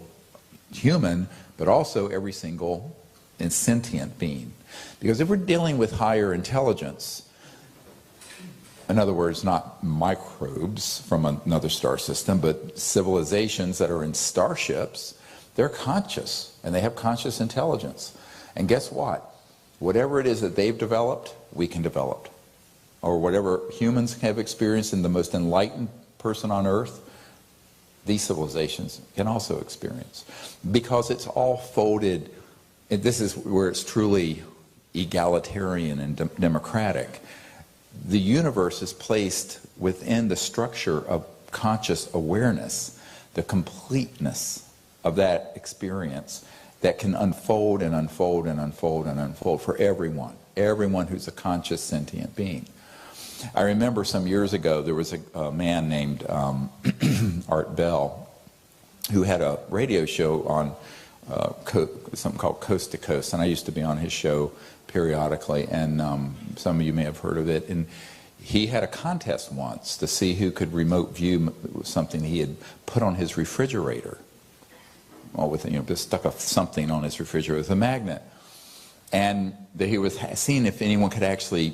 human, but also every single sentient being. Because if we're dealing with higher intelligence, In other words, not microbes from another star system, but civilizations that are in starships. They're conscious, and they have conscious intelligence. And guess what? Whatever it is that they've developed, we can develop. Or whatever humans have experienced in the most enlightened person on Earth, these civilizations can also experience. Because it's all folded, and this is where it's truly egalitarian and democratic. The universe is placed within the structure of conscious awareness, the completeness of that experience that can unfold and unfold and unfold and unfold for everyone who's a conscious sentient being. I remember some years ago there was a man named Art Bell who had a radio show on something called Coast to Coast, and I used to be on his show periodically, and some of you may have heard of it. And he had a contest once to see who could remote view something he had put on his refrigerator. Well, with just stuck something on his refrigerator with a magnet, and he was seeing if anyone could actually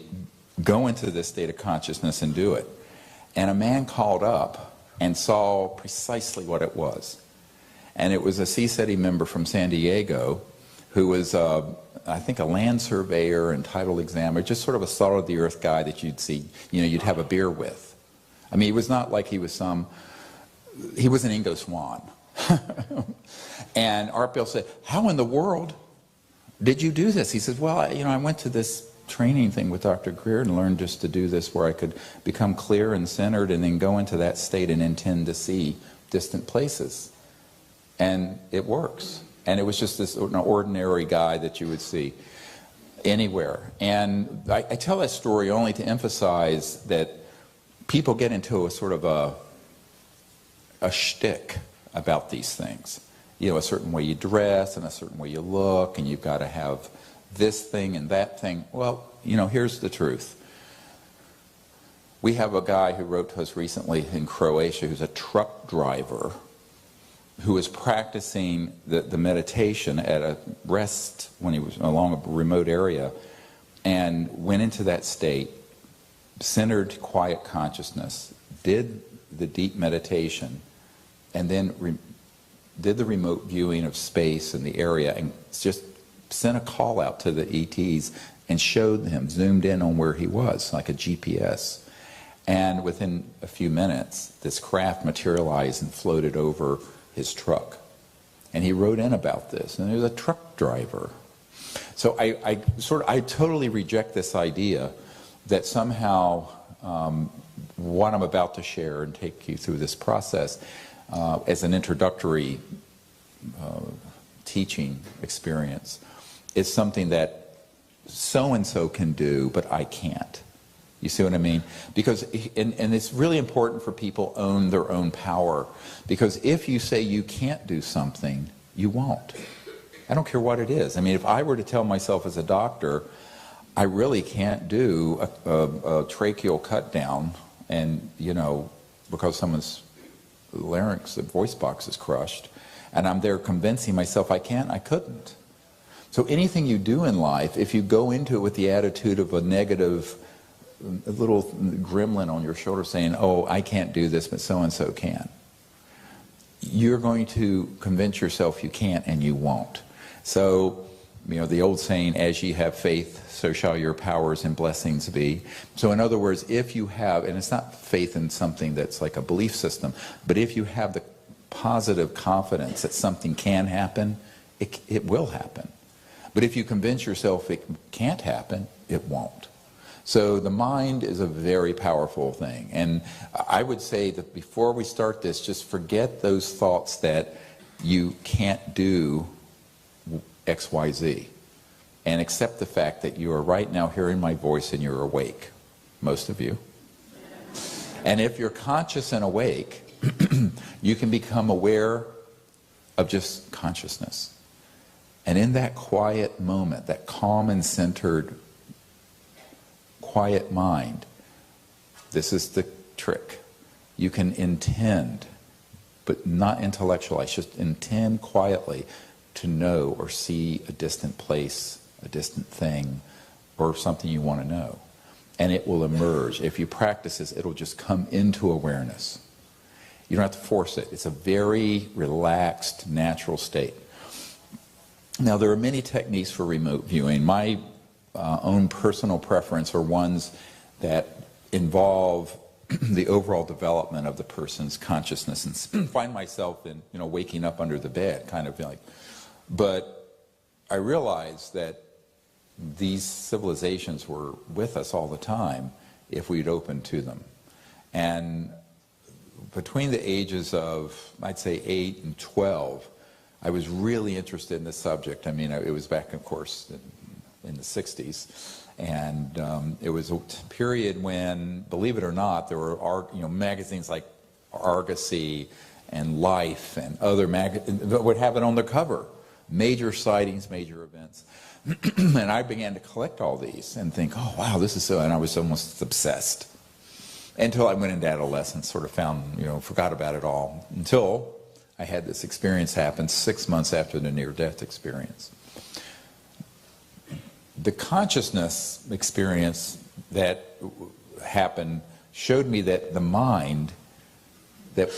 go into this state of consciousness and do it. And a man called up and saw precisely what it was, and it was a CSETI member from San Diego who was, I think, a land surveyor and title examiner, just sort of a salt-of-the-earth guy that you'd see, you'd have a beer with. I mean, it was not like he was an Ingo Swann. And Art Bell said, "How in the world did you do this?" He said, "Well, I went to this training thing with Dr. Greer and learned just to do this where I could become clear and centered and then go into that state and intend to see distant places. And it works." And it was just an ordinary guy that you would see anywhere. And I tell that story only to emphasize that people get into a sort of a shtick about these things. A certain way you dress and a certain way you look, and you've got to have this thing and that thing. Well, here's the truth. We have a guy who wrote to us recently in Croatia who's a truck driver who was practicing the meditation at a rest when he was along a remote area, and went into that state, centered quiet consciousness, did the deep meditation, and then did the remote viewing of space and the area, and just sent a call out to the ETs and showed them, zoomed in on where he was, like a GPS. And within a few minutes, this craft materialized and floated over his truck. And he wrote in about this, and he was a truck driver. So I totally reject this idea that somehow what I'm about to share and take you through this process as an introductory teaching experience is something that so-and-so can do, but I can't. You see what I mean? Because, and it's really important for people to own their own power. Because if you say you can't do something, you won't. I don't care what it is. I mean, if I were to tell myself as a doctor, I really can't do a tracheal cut down, and, because someone's larynx, the voice box is crushed, and I'm there convincing myself I can't, I couldn't. So anything you do in life, if you go into it with the attitude of a negative, a little gremlin on your shoulder saying, "Oh, I can't do this, but so-and-so can," you're going to convince yourself you can't, and you won't. So, the old saying, "As ye have faith, so shall your powers and blessings be." So in other words, if you have, and it's not faith in something that's like a belief system, but if you have the positive confidence that something can happen, it will happen. But if you convince yourself it can't happen, it won't. So the mind is a very powerful thing. And I would say that before we start this, just forget those thoughts that you can't do X, Y, Z. And accept the fact that you are right now hearing my voice and you're awake, most of you. And if you're conscious and awake, you can become aware of just consciousness. And in that quiet moment, that calm and centered quiet mind, this is the trick. You can intend, but not intellectualize, just intend quietly to know or see a distant place, a distant thing, or something you want to know. and it will emerge. If you practice this, it'll just come into awareness. You don't have to force it. It's a very relaxed, natural state. Now, there are many techniques for remote viewing. My own personal preference are ones that involve the overall development of the person's consciousness, and find myself in, waking up under the bed, kind of like. But I realized that these civilizations were with us all the time if we'd open to them. And between the ages of, I'd say, 8 and 12, I was really interested in this subject. I mean, it was back, of course, in the 60s. And it was a period when, believe it or not, there were magazines like Argosy and Life and other magazines that would have it on the cover. Major sightings, major events. And I began to collect all these and think, oh, wow, this is so, and I was almost obsessed. Until I went into adolescence, sort of found, forgot about it all, until I had this experience happen 6 months after the near-death experience. The consciousness experience that happened showed me that the mind that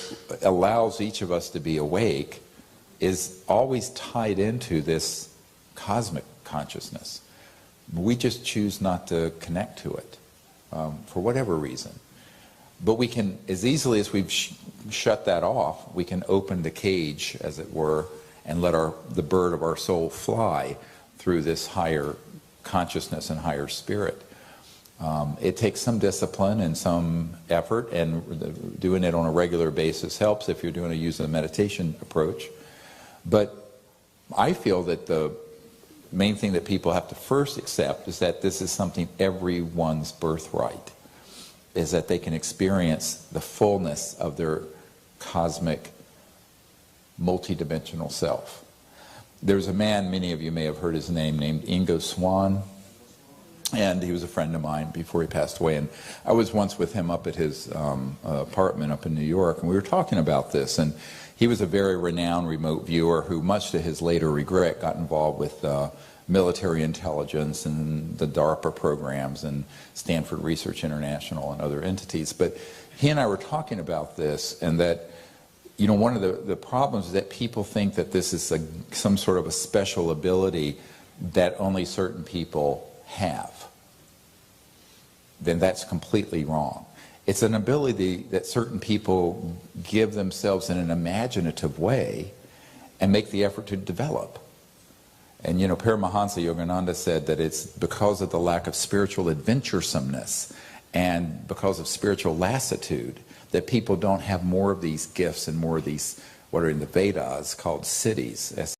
allows each of us to be awake is always tied into this cosmic consciousness. We just choose not to connect to it for whatever reason. But we can, as easily as we've shut that off, we can open the cage, as it were, and let the bird of our soul fly through this higher consciousness and higher spirit. It takes some discipline and some effort, and doing it on a regular basis helps if you're using a meditation approach. But I feel that the main thing that people have to first accept is that this is something everyone's birthright, is that they can experience the fullness of their cosmic, multidimensional self. There's a man, many of you may have heard his name, named Ingo Swann, and he was a friend of mine before he passed away, and I was once with him up at his apartment up in New York, and we were talking about this, and he was a very renowned remote viewer who, much to his later regret, got involved with military intelligence and the DARPA programs and Stanford Research International and other entities. But he and I were talking about this, and that one of the problems is that people think that this is some sort of a special ability that only certain people have. Then that's completely wrong. It's an ability that certain people give themselves in an imaginative way and make the effort to develop. And Paramahansa Yogananda said that it's because of the lack of spiritual adventuresomeness and because of spiritual lassitude that people don't have more of these gifts and more of these, what are in the Vedas called siddhis,